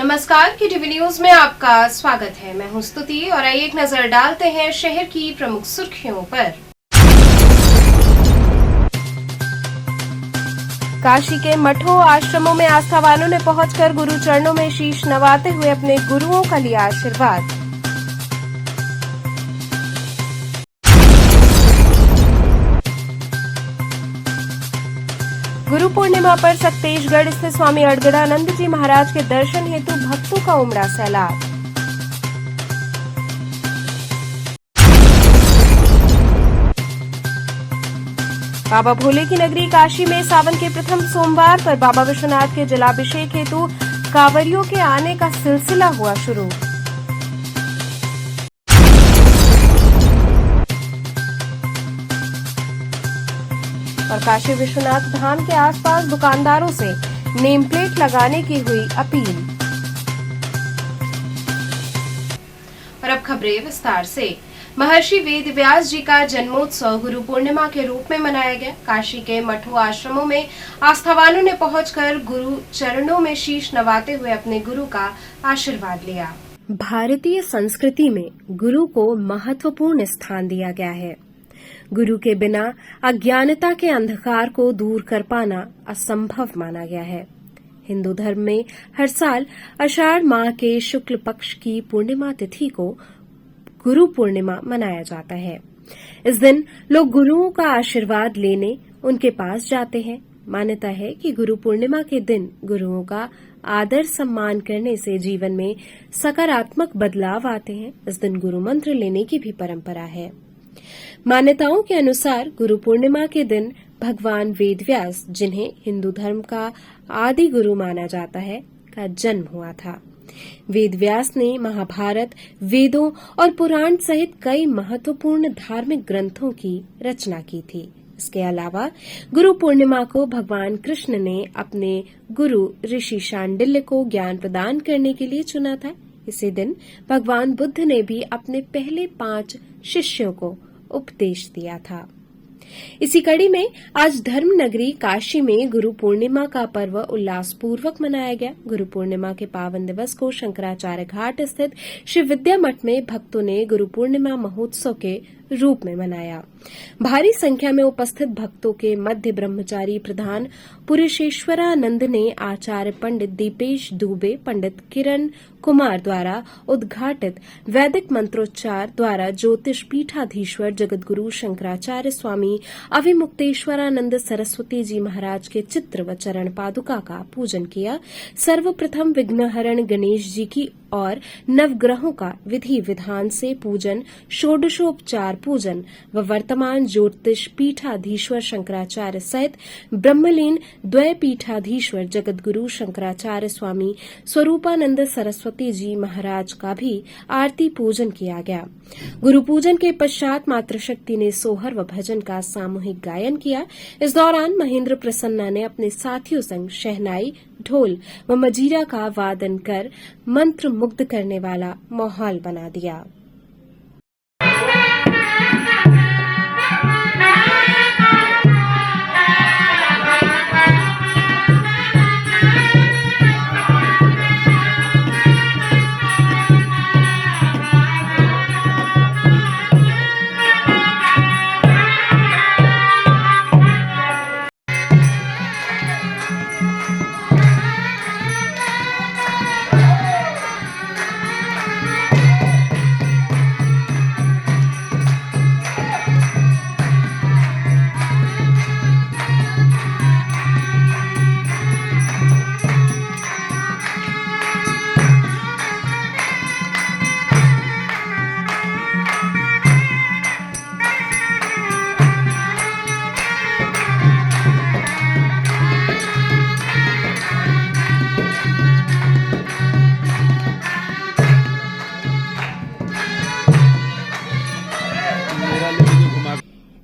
नमस्कार, KTV news में आपका स्वागत है। मैं हूं स्तुति और आइए एक नजर डालते हैं शहर की प्रमुख सुर्खियों पर। काशी के मठों आश्रमों में आस्था वालों ने पहुंचकर गुरु चरणों में शीश नवाते हुए अपने गुरुओं का लिया आशीर्वाद। गुरु पूर्णिमा पर सक्तेशगढ़ स्थित स्वामी अड़गड़ानंद जी महाराज के दर्शन हेतु भक्तों का उमड़ा सैलाब। बाबा भोले की नगरी काशी में सावन के प्रथम सोमवार पर बाबा विश्वनाथ के जलाभिषेक हेतु कांवरियों के आने का सिलसिला हुआ शुरू। और काशी विश्वनाथ धाम के आसपास दुकानदारों से नेम प्लेट लगाने की हुई अपील। और अब खबरें विस्तार से। महर्षि वेदव्यास जी का जन्मोत्सव गुरु पूर्णिमा के रूप में मनाया गया। काशी के मठों आश्रमों में आस्थावानों ने पहुंचकर गुरु चरणों में शीश नवाते हुए अपने गुरु का आशीर्वाद लिया। भारतीय संस्कृति में गुरु को महत्वपूर्ण स्थान दिया गया है। गुरु के बिना अज्ञानता के अंधकार को दूर कर पाना असंभव माना गया है। हिंदू धर्म में हर साल आषाढ़ माह के शुक्ल पक्ष की पूर्णिमा तिथि को गुरु पूर्णिमा मनाया जाता है। इस दिन लोग गुरुओं का आशीर्वाद लेने उनके पास जाते हैं। मान्यता है कि गुरु पूर्णिमा के दिन गुरुओं का आदर सम्मान करने से जीवन में सकारात्मक बदलाव आते हैं। इस दिन गुरु मंत्र लेने की भी परंपरा है। मान्यताओं के अनुसार गुरु पूर्णिमा के दिन भगवान वेदव्यास, जिन्हें हिंदू धर्म का आदि गुरु माना जाता है, का जन्म हुआ था। वेदव्यास ने महाभारत, वेदों और पुराण सहित कई महत्वपूर्ण धार्मिक ग्रंथों की रचना की थी। इसके अलावा गुरु पूर्णिमा को भगवान कृष्ण ने अपने गुरु ऋषि शांडिल्य को ज्ञान प्रदान करने के लिए चुना था। इसी दिन भगवान बुद्ध ने भी अपने पहले 5 शिष्यों को उपदेश दिया था। इसी कड़ी में आज धर्म नगरी काशी में गुरु पूर्णिमा का पर्व उल्लासपूर्वक मनाया गया। गुरु पूर्णिमा के पावन दिवस को शंकराचार्य घाट स्थित श्री विद्या मठ में भक्तों ने गुरु पूर्णिमा महोत्सव के रूप में मनाया। भारी संख्या में उपस्थित भक्तों के मध्य ब्रह्मचारी प्रधान पुरुषेश्वरानंद ने आचार्य पंडित दीपेश दुबे, पंडित किरण कुमार द्वारा उद्घाटित वैदिक मंत्रोच्चार द्वारा ज्योतिष पीठाधीश्वर जगतगुरु शंकराचार्य स्वामी अविमुक्तेश्वरानंद सरस्वती जी महाराज के चित्र व चरण पादुका का पूजन किया। सर्वप्रथम विघ्नहरण गणेश जी की और नवग्रहों का विधि विधान से पूजन, षोडशोपचार पूजन व वर्तमान ज्योतिष पीठाधीश्वर शंकराचार्य सहित ब्रह्मलीन द्वय पीठाधीश्वर जगतगुरु शंकराचार्य स्वामी स्वरूपानंद सरस्वती जी महाराज का भी आरती पूजन किया गया। गुरु पूजन के पश्चात मातृशक्ति ने सोहर व भजन का सामूहिक गायन किया। इस दौरान महेंद्र प्रसन्ना ने अपने साथियों संग शहनाई, ढोल व मजीरा का वादन कर मंत्र मुग्ध करने वाला माहौल बना दिया।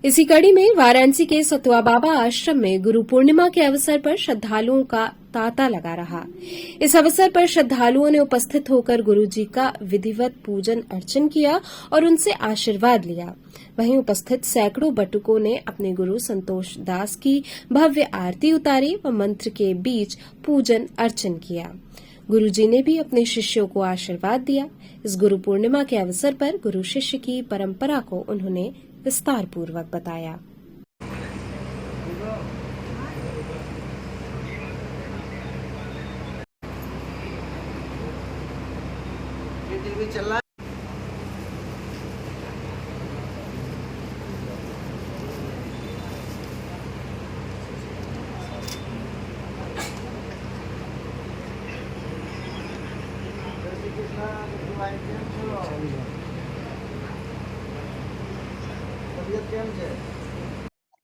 इसी कड़ी में वाराणसी के सतुआ बाबा आश्रम में गुरु पूर्णिमा के अवसर पर श्रद्धालुओं का तांता लगा रहा। इस अवसर पर श्रद्धालुओं ने उपस्थित होकर गुरु जी का विधिवत पूजन अर्चन किया और उनसे आशीर्वाद लिया। वहीं उपस्थित सैकड़ों बटुकों ने अपने गुरु संतोष दास की भव्य आरती उतारी व मंत्र के बीच पूजन अर्चन किया। गुरुजी ने भी अपने शिष्यों को आशीर्वाद दिया। इस गुरु पूर्णिमा के अवसर पर गुरु शिष्य की परंपरा को उन्होंने विस्तार पूर्वक बताया। चल रहा है।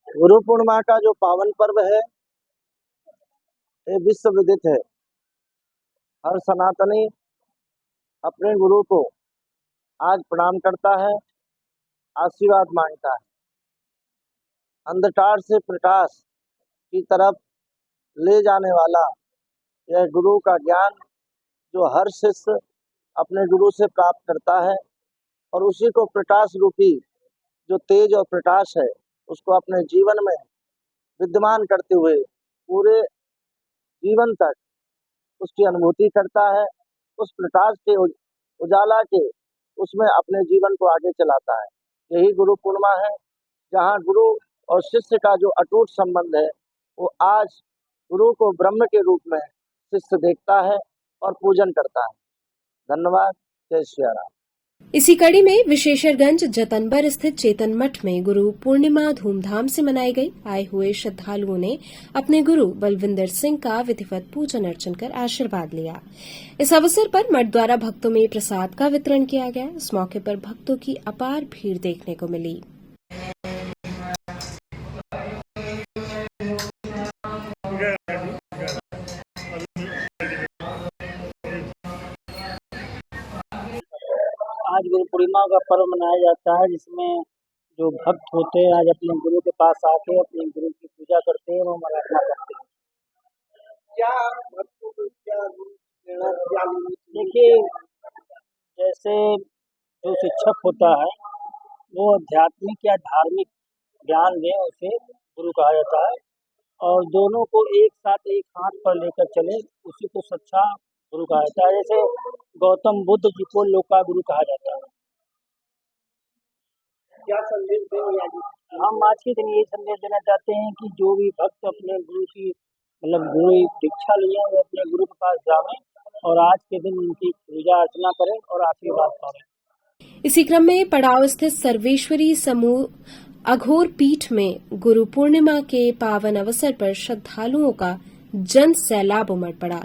गुरु पूर्णिमा का जो पावन पर्व है ये विश्व विदित है। हर सनातनी अपने गुरु को आज प्रणाम करता है, आशीर्वाद मांगता है। अंधकार से प्रकाश की तरफ ले जाने वाला यह गुरु का ज्ञान जो हर शिष्य अपने गुरु से प्राप्त करता है और उसी को प्रकाश रूपी जो तेज और प्रकाश है उसको अपने जीवन में विद्यमान करते हुए पूरे जीवन तक उसकी अनुभूति करता है। उस प्रकाश के उजाला के उसमें अपने जीवन को आगे चलाता है। यही गुरु पूर्णिमा है, जहाँ गुरु और शिष्य का जो अटूट संबंध है वो आज गुरु को ब्रह्म के रूप में शिष्य देखता है और पूजन करता है। धन्यवाद। जय श्री राम। इसी कड़ी में विशेषरगंज जतनबर स्थित चेतन मठ में गुरु पूर्णिमा धूमधाम से मनाई गई। आए हुए श्रद्धालुओं ने अपने गुरु बलविंदर सिंह का विधिवत पूजन अर्चन कर आशीर्वाद लिया। इस अवसर पर मठ द्वारा भक्तों में प्रसाद का वितरण किया गया। इस मौके पर भक्तों की अपार भीड़ देखने को मिली। आज गुरु पूर्णिमा का पर्व मनाया जाता है, जिसमें जो भक्त होते हैं आज अपने गुरु के पास आके अपने गुरु की पूजा करते हैं और आराधना करते हैं। देखिए, जैसे जो शिक्षक होता है वो आध्यात्मिक या धार्मिक ज्ञान दे उसे गुरु कहा जाता है, और दोनों को एक साथ एक हाथ पर लेकर चले उसी को सच्चा गुरु कहा जाता है। जैसे गौतम बुद्ध जी को लोका गुरु कहा जाता है। क्या संदेश देंगे आज? हम आज के दिन ये संदेश देना चाहते हैं कि जो भी भक्त अपने गुरु की गुरु दीक्षा लिए वो अपने गुरु के पास जावें और आज के दिन उनकी पूजा अर्चना करें और आशीर्वाद पाएं। इसी क्रम में पड़ाव स्थित सर्वेश्वरी समूह अघोर पीठ में गुरु पूर्णिमा के पावन अवसर पर श्रद्धालुओं का जन सैलाब उमड़ पड़ा।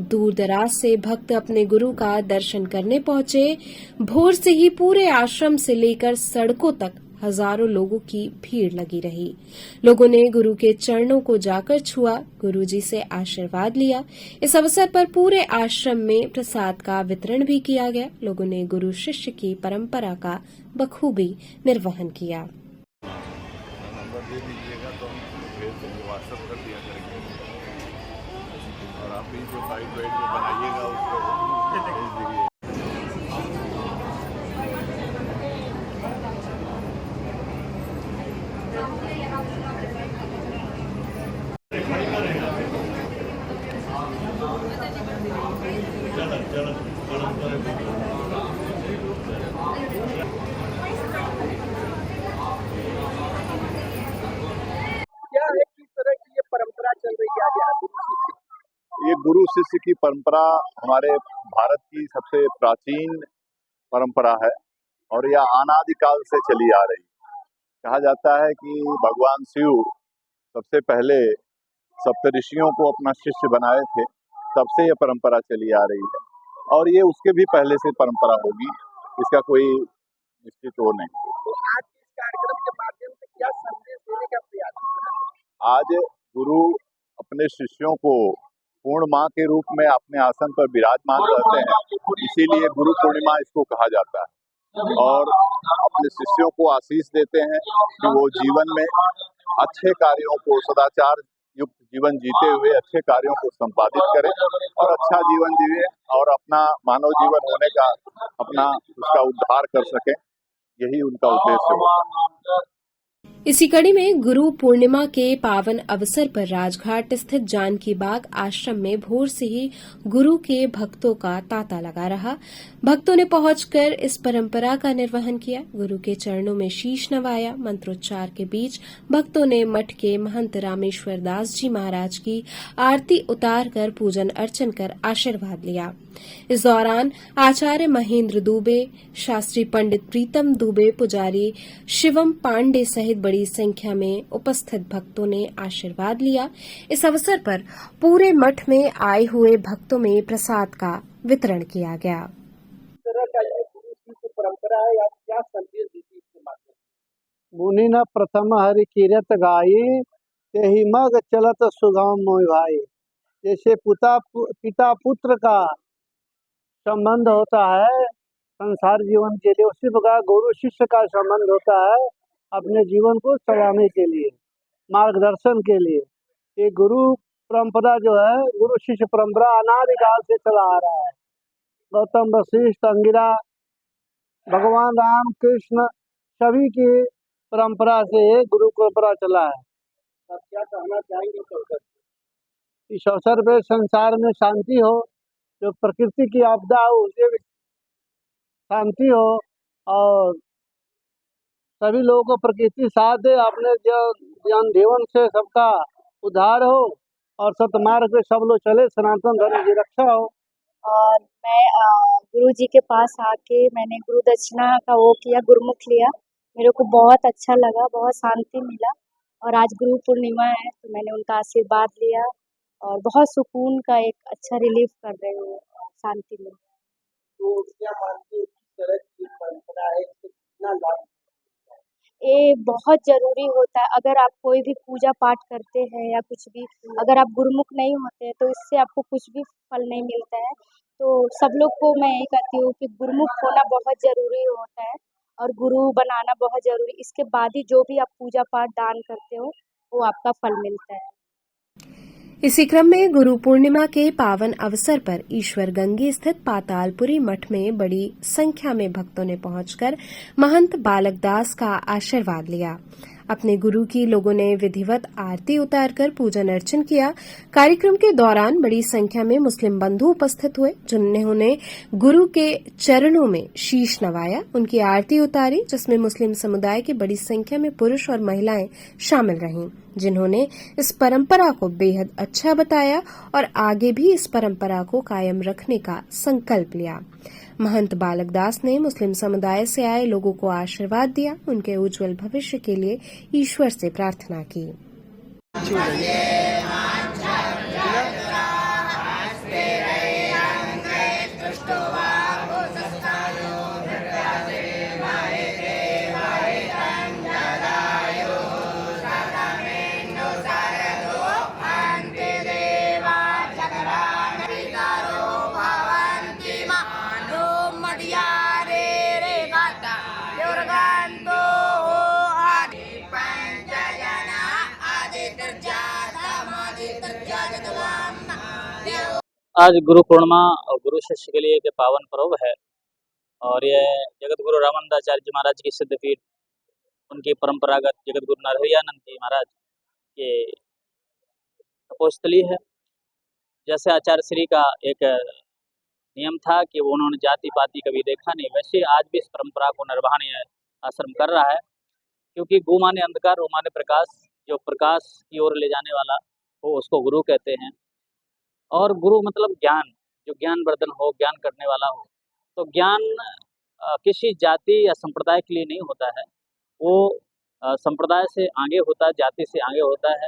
दूर दराज से भक्त अपने गुरु का दर्शन करने पहुंचे। भोर से ही पूरे आश्रम से लेकर सड़कों तक हजारों लोगों की भीड़ लगी रही। लोगों ने गुरु के चरणों को जाकर छुआ, गुरुजी से आशीर्वाद लिया। इस अवसर पर पूरे आश्रम में प्रसाद का वितरण भी किया गया। लोगों ने गुरु शिष्य की परंपरा का बखूबी निर्वहन किया। नंबर दे दीजिएगा तो हम भेज व्हाट्सएप कर दिया करेंगे, और आप भी जो साइड वाइड जो बनाइएगा उसको भेज दीजिए। क्या है, किस तरह की ये परंपरा चल रही है आज? ये गुरु शिष्य की परंपरा हमारे भारत की सबसे प्राचीन परंपरा है और यह अनादिकाल से चली आ रही। कहा जाता है कि भगवान शिव सबसे पहले सप्तऋषियों को अपना शिष्य बनाए थे, तब से यह परंपरा चली आ रही है और ये उसके भी पहले से परंपरा होगी, इसका कोई निश्चित वो नहीं। तो आज इस कार्यक्रम के माध्यम से क्या संदेश देने का प्रयास? आज गुरु अपने शिष्यों को पूर्ण माँ के रूप में अपने आसन पर विराजमान रहते हैं, इसीलिए गुरु पूर्णिमा इसको कहा जाता है। और अपने शिष्यों को आशीष देते हैं कि वो जीवन में अच्छे कार्यों को, सदाचार युक्त जीवन जीते हुए अच्छे कार्यों को संपादित करें और अच्छा जीवन जिए और अपना मानव जीवन होने का अपना उसका उद्धार कर सकें, यही उनका उद्देश्य होता है। इसी कड़ी में गुरु पूर्णिमा के पावन अवसर पर राजघाट स्थित जानकी बाग आश्रम में भोर से ही गुरु के भक्तों का तांता लगा रहा। भक्तों ने पहुंचकर इस परंपरा का निर्वहन किया, गुरु के चरणों में शीश नवाया। मंत्रोच्चार के बीच भक्तों ने मठ के महंत रामेश्वर दास जी महाराज की आरती उतारकर पूजन अर्चन कर आशीर्वाद लिया। इस दौरान आचार्य महेंद्र दुबे, शास्त्री पंडित प्रीतम दुबे, पुजारी शिवम पांडे सहित बड़ी संख्या में उपस्थित भक्तों ने आशीर्वाद लिया। इस अवसर पर पूरे मठ में आए हुए भक्तों में प्रसाद का वितरण किया गया। तरह का ये गुरु की परंपरा है, आप क्या संदेश देती इसके माध्यम? मुनि न प्रथम हरि कीरत गाई, तेहि मग चलत सुगम मोहि भाई। जैसे पिता पुत्र का संबंध होता है संसार जीवन के लिए, उसी प्रकार गुरु शिष्य का संबंध होता है अपने जीवन को चलाने के लिए, मार्गदर्शन के लिए। ये गुरु परंपरा जो है, गुरु शिष्य परंपरा अनादिकाल से चला आ रहा है। गौतम वशिष्ठ, अंगिरा, भगवान राम कृष्ण सभी की परंपरा से गुरु परंपरा चला है। आप क्या कहना चाहेंगे? इस अवसर पे संसार में शांति हो, जो प्रकृति की आपदा हो उसे भी शांति हो, और सभी लोगों को प्रकृति साथ दे, अपने ज्ञान जीवन से सबका उद्धार हो और सतमार्ग पे सब लोग चले, सनातन धर्म की रक्षा हो। और मैं गुरु जी के पास आके मैंने गुरु दक्षिणा का वो किया, गुरुमुख लिया। मेरे को बहुत अच्छा लगा, बहुत शांति मिला। और आज गुरु पूर्णिमा है तो मैंने उनका आशीर्वाद लिया और बहुत सुकून का एक अच्छा रिलीफ कर रही हूँ, शांति में। तो क्या मानते हैं किस तरह की परंपरा है, इससे कितना लाभ? ये बहुत ज़रूरी होता है। अगर आप कोई भी पूजा पाठ करते हैं या कुछ भी, अगर आप गुरुमुख नहीं होते हैं तो इससे आपको कुछ भी फल नहीं मिलता है। तो सब लोग को मैं यही कहती हूँ कि गुरुमुख होना बहुत ज़रूरी होता है और गुरु बनाना बहुत ज़रूरी। इसके बाद ही जो भी आप पूजा पाठ दान करते हो वो आपका फल मिलता है। इसी क्रम में गुरु पूर्णिमा के पावन अवसर पर ईश्वर गंगी स्थित पातालपुरी मठ में बड़ी संख्या में भक्तों ने पहुंचकर महंत बालक दास का आशीर्वाद लिया। अपने गुरु की लोगों ने विधिवत आरती उतारकर पूजन अर्चन किया। कार्यक्रम के दौरान बड़ी संख्या में मुस्लिम बंधु उपस्थित हुए, जिन्होंने गुरु के चरणों में शीश नवाया, उनकी आरती उतारी, जिसमें मुस्लिम समुदाय की बड़ी संख्या में पुरुष और महिलाएं शामिल रहीं, जिन्होंने इस परंपरा को बेहद अच्छा बताया और आगे भी इस परंपरा को कायम रखने का संकल्प लिया। महंत बालक दास ने मुस्लिम समुदाय से आए लोगों को आशीर्वाद दिया, उनके उज्जवल भविष्य के लिए ईश्वर से प्रार्थना की। आज गुरु पूर्णिमा और गुरु शिष्य के लिए एक पावन पर्व है और ये जगत गुरु रामानंदाचार्य जी महाराज की सिद्धपीठ, उनकी परंपरागत जगत गुरु नरहरियानंद जी महाराज के तपोस्थली है। जैसे आचार्य श्री का एक नियम था कि वो उन्होंने जाति पाति कभी देखा नहीं, वैसे आज भी इस परंपरा को निर्वहन आश्रम कर रहा है, क्योंकि गु माने अंधकार, रू माने प्रकाश, जो प्रकाश की ओर ले जाने वाला हो उसको गुरु कहते हैं। और गुरु मतलब ज्ञान, जो ज्ञान वर्धन हो, ज्ञान करने वाला हो। तो ज्ञान किसी जाति या संप्रदाय के लिए नहीं होता है, वो संप्रदाय से आगे होता है, जाति से आगे होता है।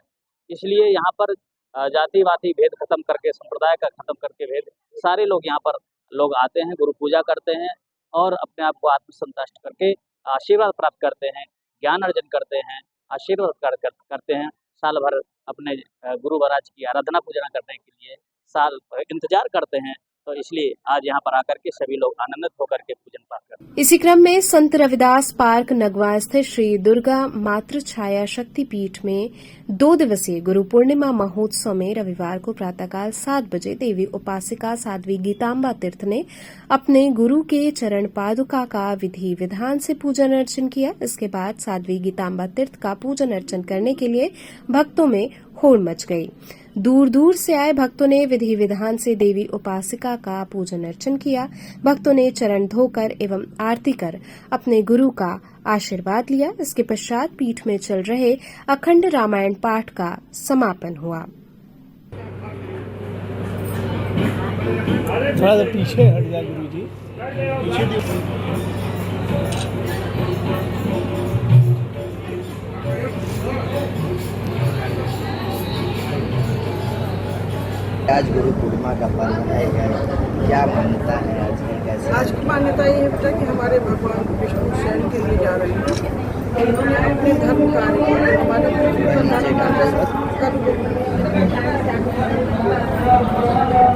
इसलिए यहाँ पर जातिवादी भेद खत्म करके, संप्रदाय का खत्म करके भेद, सारे लोग यहाँ पर लोग आते हैं, गुरु पूजा करते हैं और अपने आप को आत्मसंतुष्ट करके आशीर्वाद प्राप्त करते हैं, ज्ञान अर्जन करते हैं, आशीर्वाद करते हैं। साल भर अपने गुरु महाराज की आराधना पूजना करने के लिए साल इंतजार करते हैं तो इसलिए आज यहाँ पर आकर के सभी लोग आनंदित होकर के पूजन पाठ करते हैं। इसी क्रम में संत रविदास पार्क नगवा स्थित श्री दुर्गा मातृ छाया शक्ति पीठ में 2 दिवसीय गुरु पूर्णिमा महोत्सव में रविवार को प्रातःकाल 7 बजे देवी उपासिका साध्वी गीताम्बा तीर्थ ने अपने गुरु के चरण पादुका का विधि विधान से पूजन अर्चन किया। इसके बाद साध्वी गीताम्बा तीर्थ का पूजन अर्चन करने के लिए भक्तों में होड़ मच गई। दूर दूर से आए भक्तों ने विधि विधान से देवी उपासिका का पूजन अर्चन किया। भक्तों ने चरण धोकर एवं आरती कर अपने गुरु का आशीर्वाद लिया। इसके पश्चात पीठ में चल रहे अखंड रामायण पाठ का समापन हुआ। थोड़ा सा पीछे हट जा गुरु जी, आज गुरु पूर्णिमा का पर्व है, क्या मान्यता है आज की, कैसे? आज की मान्यता ये है कि हमारे भगवान विष्णु शयन के लिए जा रहे हैं। उन्होंने अपने धर्म कार्य को हमारे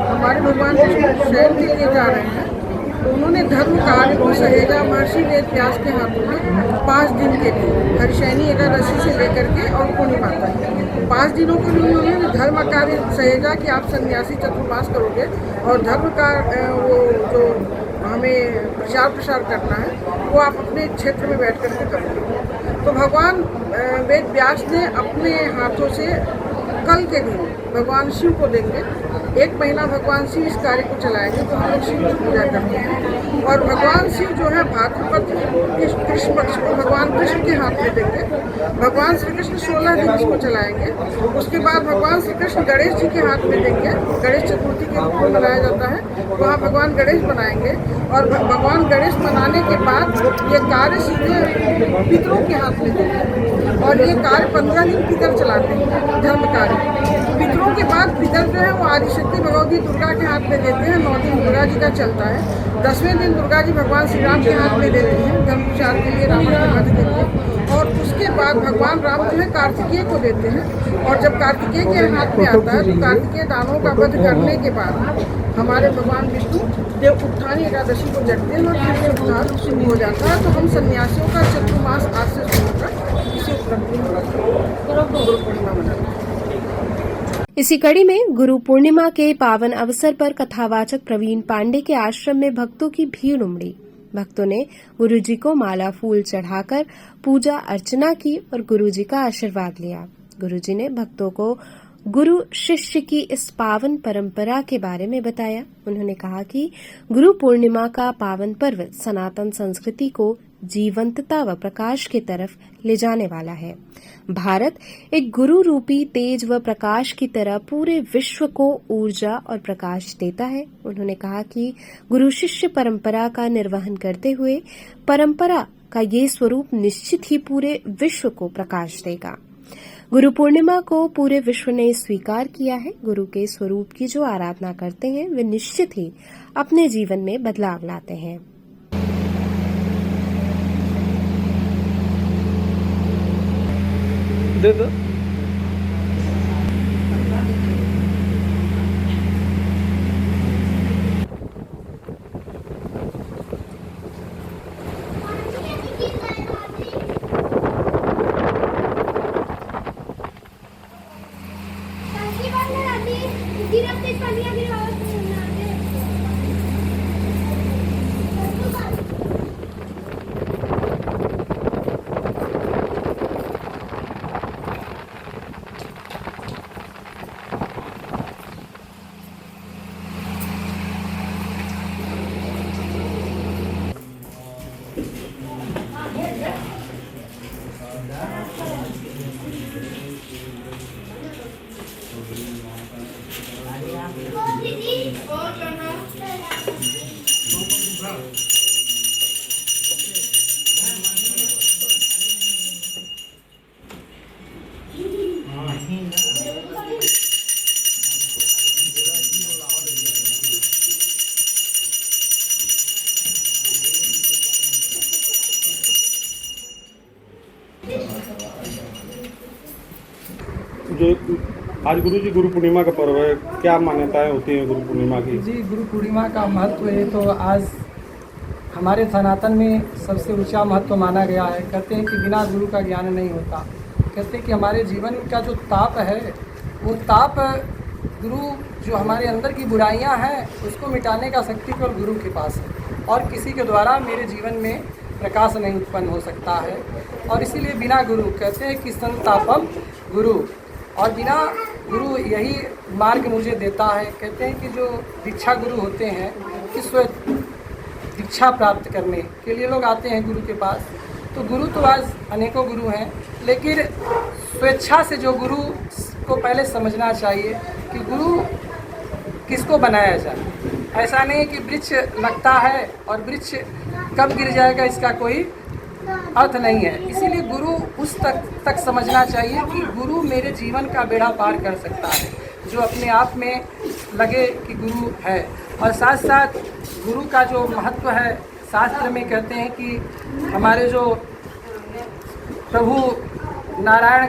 हमारे भगवान विष्णु शयन के लिए जा रहे हैं, तो उन्होंने धर्म कार्य को सहेजा महर्षि वेद व्यास के हाथों में 5 दिन के लिए, हरिशयनी एकादशी से लेकर के और पूर्णिमा तक 5 दिनों के लिए उन्होंने धर्म कार्य सहेजा कि आप सन्यासी चतुर्मास करोगे और धर्म का वो जो हमें प्रचार प्रसार करना है वो आप अपने क्षेत्र में बैठ करके करोगे। तो भगवान वेद व्यास ने अपने हाथों से कल के दिन भगवान शिव को देंगे, 1 महीना भगवान शिव इस कार्य को चलाएंगे। तो हम लोग शिव की पूजा करते हैं और भगवान शिव जो है भाद्रपद कृष्ण पक्ष को भगवान कृष्ण के हाथ में देंगे। भगवान श्री कृष्ण 16 दिन इसको चलाएंगे। उसके बाद भगवान श्री कृष्ण गणेश जी के हाथ में देंगे। गणेश चतुर्थी के रूप में मनाया जाता है, वहाँ भगवान गणेश बनाएंगे और भगवान गणेश बनाने के बाद ये कार्य सीधे पितरों के हाथ में देंगे और ये कार्य 15 दिन पितर चलाते हैं धर्म कार्य। पितरों के बाद पितर जो है वो आदिशक्ति भगवती दुर्गा के हाथ में देते हैं। 9 दिन दुर्गा जी का चलता है। 10वें दिन दुर्गा जी भगवान श्री राम के हाथ में देते हैं धर्म प्रचार के लिए, रावण के वध के लिए। और उसके बाद भगवान राम जो है कार्तिकेय को देते हैं और जब कार्तिकेय के हाथ में आता है तो कार्तिकेय दानों का वध करने के बाद हमारे भगवान विष्णु देव उत्थानी एकादशी को जगते हैं और फिर उत्थान शुरू हो जाता है। तो हम सन्यासियों का चतुर्मास आज से शुरू होकर इसी उपलब्धि गुरु पूर्णिमा मनाते हैं। इसी कड़ी में गुरु पूर्णिमा के पावन अवसर पर कथावाचक प्रवीण पांडे के आश्रम में भक्तों की भीड़ उमड़ी। भक्तों ने गुरु जी को माला फूल चढ़ाकर पूजा अर्चना की और गुरु जी का आशीर्वाद लिया। गुरु जी ने भक्तों को गुरु शिष्य की इस पावन परंपरा के बारे में बताया। उन्होंने कहा कि गुरु पूर्णिमा का पावन पर्व सनातन संस्कृति को जीवंतता व प्रकाश की तरफ ले जाने वाला है। भारत एक गुरु रूपी तेज व प्रकाश की तरह पूरे विश्व को ऊर्जा और प्रकाश देता है। उन्होंने कहा कि गुरु शिष्य परंपरा का निर्वहन करते हुए परंपरा का ये स्वरूप निश्चित ही पूरे विश्व को प्रकाश देगा। गुरु पूर्णिमा को पूरे विश्व ने स्वीकार किया है। गुरु के स्वरूप की जो आराधना करते हैं वे निश्चित ही अपने जीवन में बदलाव लाते हैं। दे दो। जो आज गुरु जी गुरु पूर्णिमा का पर्व है, क्या मान्यताएं होती हैं गुरु पूर्णिमा की? जी, गुरु पूर्णिमा का महत्व है तो आज हमारे सनातन में सबसे ऊंचा महत्व माना गया है। कहते हैं कि बिना गुरु का ज्ञान नहीं होता। कहते हैं कि हमारे जीवन का जो ताप है वो ताप गुरु जो हमारे अंदर की बुराइयां हैं उसको मिटाने का शक्ति केवल गुरु के पास है और किसी के द्वारा मेरे जीवन में प्रकाश नहीं उत्पन्न हो सकता है। और इसीलिए बिना गुरु कहते हैं कि संतापम गुरु, और बिना गुरु यही मार्ग मुझे देता है। कहते हैं कि जो दीक्षा गुरु होते हैं कि दीक्षा प्राप्त करने के लिए लोग आते हैं गुरु के पास। तो गुरु तो आज अनेकों गुरु हैं, लेकिन स्वेच्छा से जो गुरु को पहले समझना चाहिए कि गुरु किसको बनाया जाए। ऐसा नहीं कि वृक्ष लगता है और वृक्ष कब गिर जाएगा इसका कोई अर्थ नहीं है। इसीलिए गुरु उस तक समझना चाहिए कि गुरु मेरे जीवन का बेड़ा पार कर सकता है, जो अपने आप में लगे कि गुरु है। और साथ साथ गुरु का जो महत्व है, शास्त्र में कहते हैं कि हमारे जो प्रभु नारायण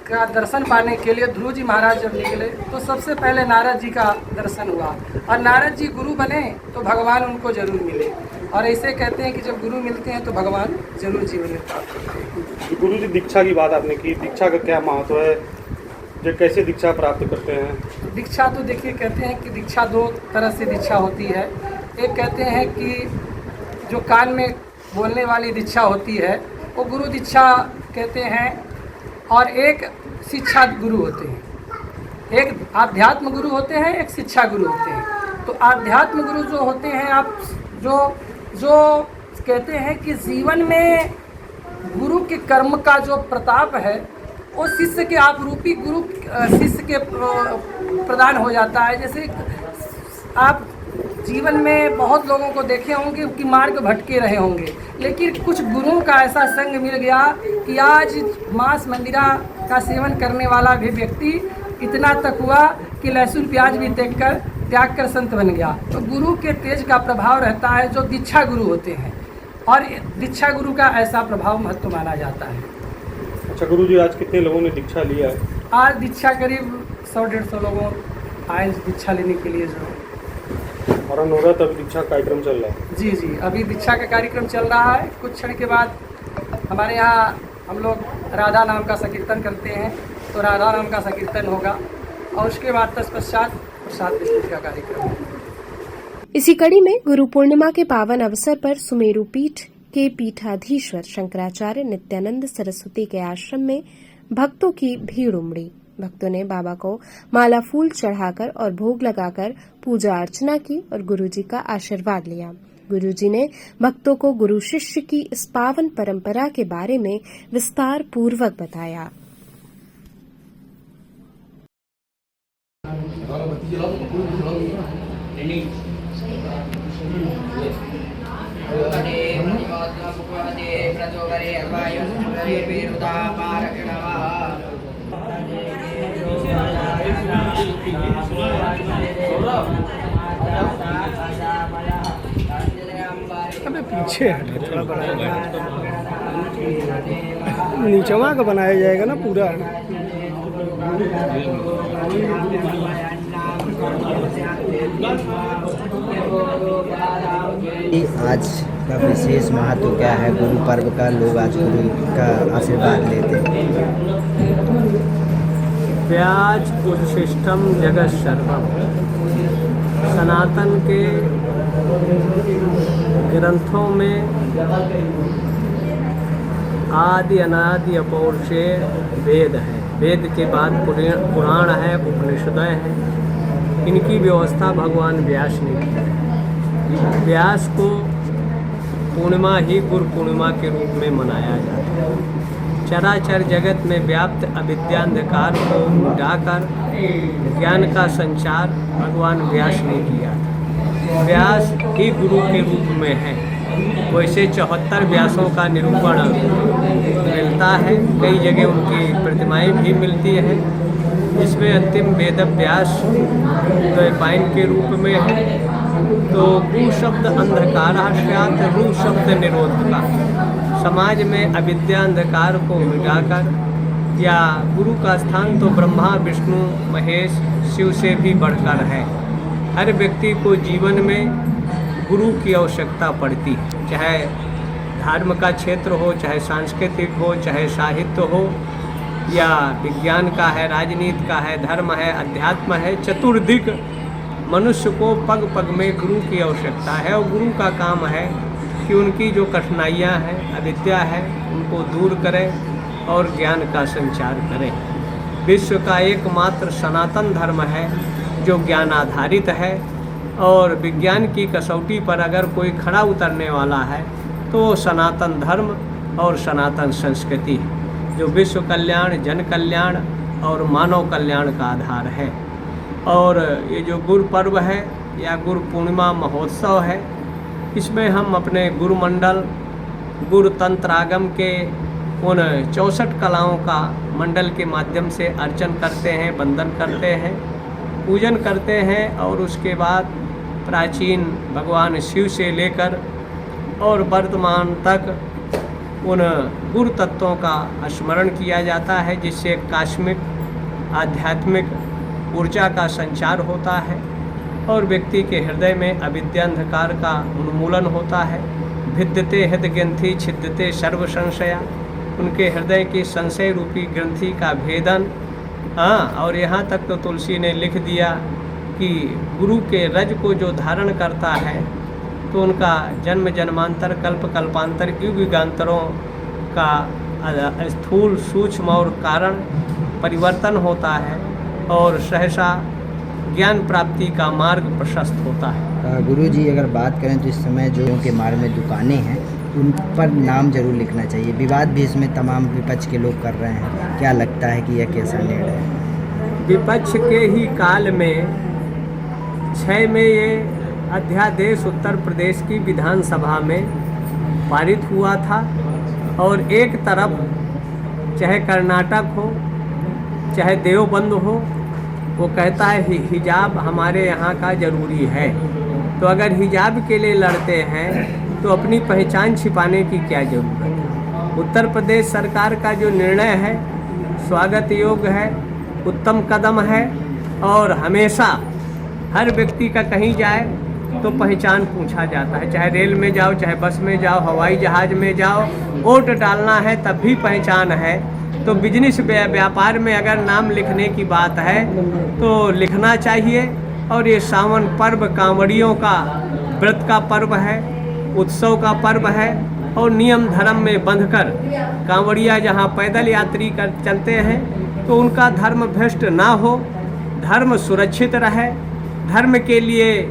का दर्शन पाने के लिए ध्रुव जी महाराज जब निकले तो सबसे पहले नारद जी का दर्शन हुआ, और नारद जी गुरु बने तो भगवान उनको जरूर मिले। और ऐसे कहते हैं कि जब गुरु मिलते हैं तो भगवान जरूर जीवन में प्राप्त होते हैं। गुरु जी दीक्षा की बात आपने की, दीक्षा का क्या महत्व है, जो कैसे दीक्षा प्राप्त करते हैं? दीक्षा तो देखिए, कहते हैं कि दीक्षा दो तरह से दीक्षा होती है। एक कहते हैं कि जो कान में बोलने वाली दीक्षा होती है वो गुरु दीक्षा कहते हैं, और एक शिक्षा गुरु होते हैं। एक आध्यात्म गुरु होते हैं, एक शिक्षा गुरु होते हैं। तो आध्यात्म गुरु जो होते हैं, आप जो कहते हैं कि जीवन में गुरु के कर्म का जो प्रताप है वो शिष्य के आप रूपी गुरु शिष्य के प्रदान हो जाता है। जैसे आप जीवन में बहुत लोगों को देखे होंगे कि मार्ग भटके रहे होंगे, लेकिन कुछ गुरुओं का ऐसा संग मिल गया कि आज मांस मंदिरा का सेवन करने वाला भी व्यक्ति इतना तक हुआ कि लहसुन प्याज भी त्याग कर संत बन गया। तो गुरु के तेज का प्रभाव रहता है जो दीक्षा गुरु होते हैं, और दीक्षा गुरु का ऐसा प्रभाव महत्व माना जाता है। अच्छा गुरु जी, आज कितने लोगों ने दीक्षा लिया है? आज दीक्षा करीब 100-150 लोगों आए दीक्षा लेने के लिए। जो और अनवरत अभी दीक्षा कार्यक्रम चल रहा है? जी जी, अभी दीक्षा का कार्यक्रम चल रहा है। कुछ क्षण के बाद हमारे यहाँ हम लोग राधा नाम का संकीर्तन करते हैं, तो राधा नाम का संकीर्तन होगा, और उसके बाद तत्पश्चात प्रसाद वितरण का कार्यक्रम है। इसी कड़ी में गुरु पूर्णिमा के पावन अवसर पर सुमेरु पीठ के पीठाधीश्वर शंकराचार्य नित्यानंद सरस्वती के आश्रम में भक्तों की भीड़ उमड़ी। भक्तों ने बाबा को माला फूल चढ़ाकर और भोग लगाकर पूजा अर्चना की और गुरुजी का आशीर्वाद लिया। गुरुजी ने भक्तों को गुरु शिष्य की इस पावन परंपरा के बारे में विस्तार पूर्वक बताया। अबे पीछे हटे थोड़ा, बनाया नीचवा का बनाया जाएगा ना पूरा। आज का विशेष महत्व क्या है गुरु पर्व का? लोग आज गुरु का आशीर्वाद लेते हैं। व्याज उच्छिष्टम जगत सर्वम, सनातन के ग्रंथों में आदि अनादि अपौरुषेय वेद है। वेद के बाद पुराण है, उपनिषदें हैं। इनकी व्यवस्था भगवान व्यास ने की है। व्यास को पूर्णिमा ही गुरु पूर्णिमा के रूप में मनाया जाता है। चराचर जगत में व्याप्त अविद्यांधकार को मिटाकर ज्ञान का संचार भगवान व्यास ने किया था। व्यास ही गुरु के रूप में है। वैसे 74 व्यासों का निरूपण मिलता है, कई जगह उनकी प्रतिमाएं भी मिलती हैं। इसमें अंतिम वेद व्यास द्वैपायन के रूप में है। तो गु शब्द अंधकार स्यात्, रू शब्द निरोध का। समाज में अविद्या अंधकार को मिटाकर या गुरु का स्थान तो ब्रह्मा विष्णु महेश शिव से भी बढ़कर है। हर व्यक्ति को जीवन में गुरु की आवश्यकता पड़ती है, चाहे धर्म का क्षेत्र हो, चाहे सांस्कृतिक हो, चाहे साहित्य हो, या विज्ञान का है, राजनीति का है, धर्म है, अध्यात्म है। चतुर्दिक मनुष्य को पग पग में गुरु की आवश्यकता है और गुरु का काम है कि उनकी जो कठिनाइयाँ हैं, अविद्या है, उनको दूर करें और ज्ञान का संचार करें। विश्व का एकमात्र सनातन धर्म है जो ज्ञान आधारित है और विज्ञान की कसौटी पर अगर कोई खड़ा उतरने वाला है तो सनातन धर्म और सनातन संस्कृति है, जो विश्व कल्याण, जन कल्याण और मानव कल्याण का आधार है। और ये जो गुरु पर्व है या गुरु पूर्णिमा महोत्सव है, इसमें हम अपने गुरु मंडल, गुरु तंत्र आगम के उन 64 कलाओं का मंडल के माध्यम से अर्चन करते हैं, वंदन करते हैं, पूजन करते हैं और उसके बाद प्राचीन भगवान शिव से लेकर और वर्तमान तक उन गुरु तत्वों का स्मरण किया जाता है, जिससे कास्मिक आध्यात्मिक ऊर्जा का संचार होता है और व्यक्ति के हृदय में अविद्या अंधकार का उन्मूलन होता है। भिद्यते हृदय ग्रंथि छिद्यते सर्व संशया, उनके हृदय की संशय रूपी ग्रंथि का भेदन। और यहाँ तक तो तुलसी ने लिख दिया कि गुरु के रज को जो धारण करता है तो उनका जन्म जन्मांतर कल्प कल्पांतर युग युगांतरों का स्थूल सूक्ष्म और कारण परिवर्तन होता है और सहसा ज्ञान प्राप्ति का मार्ग प्रशस्त होता है। गुरुजी, अगर बात करें तो इस समय जो के मार्ग में दुकानें हैं उन पर नाम जरूर लिखना चाहिए। विवाद भी इसमें तमाम विपक्ष के लोग कर रहे हैं, क्या लगता है कि यह कैसा निर्णय है? विपक्ष के ही काल में 6 में ये अध्यादेश उत्तर प्रदेश की विधानसभा में पारित हुआ था और एक तरफ चाहे कर्नाटक हो चाहे देवबंद हो, वो कहता है हिजाब हमारे यहाँ का ज़रूरी है। तो अगर हिजाब के लिए लड़ते हैं तो अपनी पहचान छिपाने की क्या ज़रूरत है? उत्तर प्रदेश सरकार का जो निर्णय है स्वागत योग्य है, उत्तम कदम है और हमेशा हर व्यक्ति का कहीं जाए तो पहचान पूछा जाता है, चाहे रेल में जाओ, चाहे बस में जाओ, हवाई जहाज़ में जाओ, वोट डालना है तब भी पहचान है। तो बिजनेस व्यापार में अगर नाम लिखने की बात है तो लिखना चाहिए। और ये सावन पर्व कांवड़ियों का व्रत का पर्व है, उत्सव का पर्व है और नियम धर्म में बंधकर कांवड़िया जहाँ पैदल यात्री कर चलते हैं तो उनका धर्म भ्रष्ट ना हो, धर्म सुरक्षित रहे। धर्म के लिए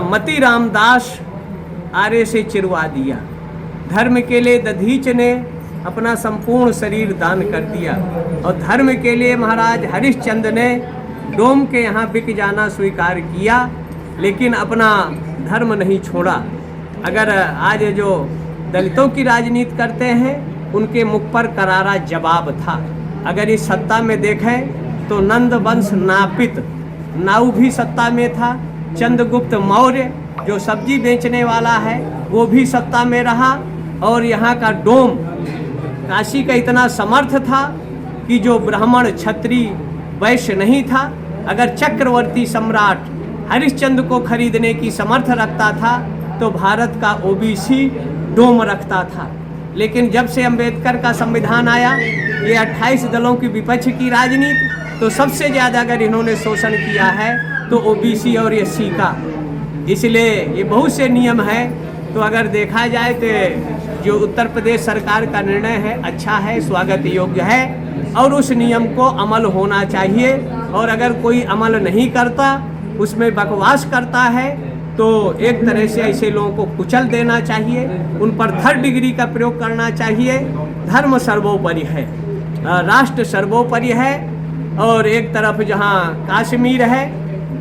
मती रामदास आरे से चिरवा दिया, धर्म के लिए दधीच ने अपना संपूर्ण शरीर दान कर दिया और धर्म के लिए महाराज हरिश्चंद्र ने डोम के यहाँ बिक जाना स्वीकार किया, लेकिन अपना धर्म नहीं छोड़ा। अगर आज जो दलितों की राजनीति करते हैं उनके मुख पर करारा जवाब था। अगर इस सत्ता में देखें तो नंद वंश नापित नाऊ भी सत्ता में था, चंद्रगुप्त मौर्य जो सब्जी बेचने वाला है वो भी सत्ता में रहा और यहाँ का डोम काशी का इतना समर्थ था कि जो ब्राह्मण क्षत्रिय वैश्य नहीं था, अगर चक्रवर्ती सम्राट हरिश्चंद्र को खरीदने की समर्थ रखता था तो भारत का ओबीसी डोम रखता था। लेकिन जब से अंबेडकर का संविधान आया, ये 28 दलों की विपक्ष की राजनीति, तो सबसे ज़्यादा अगर इन्होंने शोषण किया है तो ओबीसी और एससी का। इसलिए ये बहुत से नियम है। तो अगर देखा जाए तो जो उत्तर प्रदेश सरकार का निर्णय है अच्छा है, स्वागत योग्य है और उस नियम को अमल होना चाहिए। और अगर कोई अमल नहीं करता, उसमें बकवास करता है, तो एक तरह से ऐसे लोगों को कुचल देना चाहिए, उन पर 3rd डिग्री का प्रयोग करना चाहिए। धर्म सर्वोपरि है, राष्ट्र सर्वोपरि है। और एक तरफ जहाँ कश्मीर है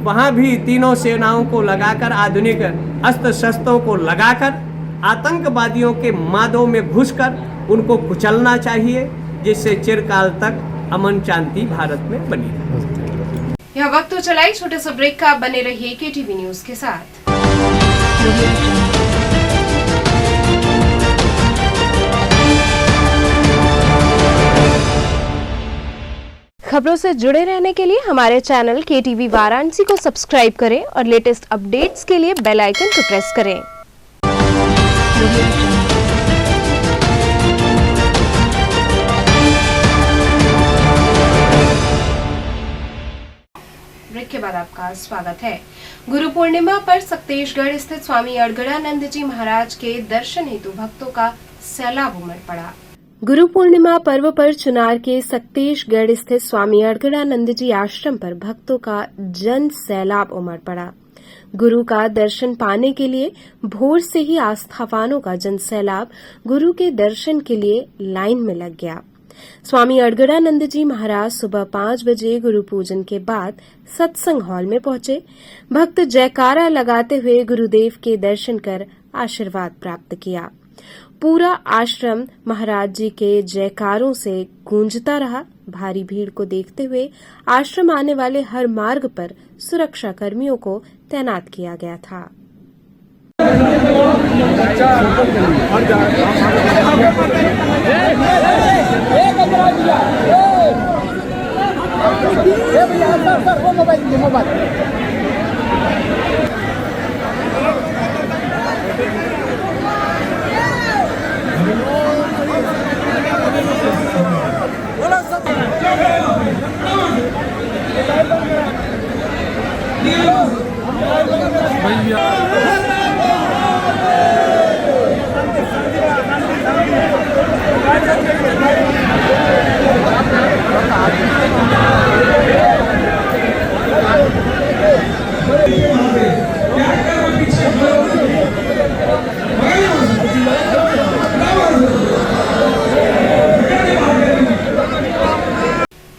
वहाँ भी तीनों सेनाओं को लगाकर, आधुनिक अस्त्र शस्त्रों को लगाकर, आतंकवादियों के मादों में घुसकर उनको कुचलना चाहिए, जिससे चिरकाल तक अमन शांति भारत में बनी रहे। यह वक्त तो चला छोटे से ब्रेक का, बने रहिए केटीवी न्यूज के साथ। खबरों से जुड़े रहने के लिए हमारे चैनल KTV वाराणसी को सब्सक्राइब करें और लेटेस्ट अपडेट्स के लिए बेल आइकन को प्रेस करें। ब्रेक के बाद आपका स्वागत है। गुरु पूर्णिमा पर सक्तेशगढ़ स्थित स्वामी अड़गड़ानंद जी महाराज के दर्शन हेतु भक्तों का सैलाब उमड़ पड़ा। गुरु पूर्णिमा पर्व पर चुनार के सक्तेशगढ़ स्थित स्वामी अड़गड़ानंद जी आश्रम पर भक्तों का जन सैलाब उमड़ पड़ा। गुरु का दर्शन पाने के लिए भोर से ही आस्थावानों का जन सैलाब गुरु के दर्शन के लिए लाइन में लग गया। स्वामी अड़गड़ानंद जी महाराज सुबह 5 बजे गुरु पूजन के बाद सत्संग हॉल में पहुंचे। भक्त जयकारा लगाते हुए गुरुदेव के दर्शन कर आशीर्वाद प्राप्त किया। पूरा आश्रम महाराज जी के जयकारों से गूंजता रहा। भारी भीड़ को देखते हुए आश्रम आने वाले हर मार्ग पर सुरक्षा कर्मियों को तैनात किया गया था।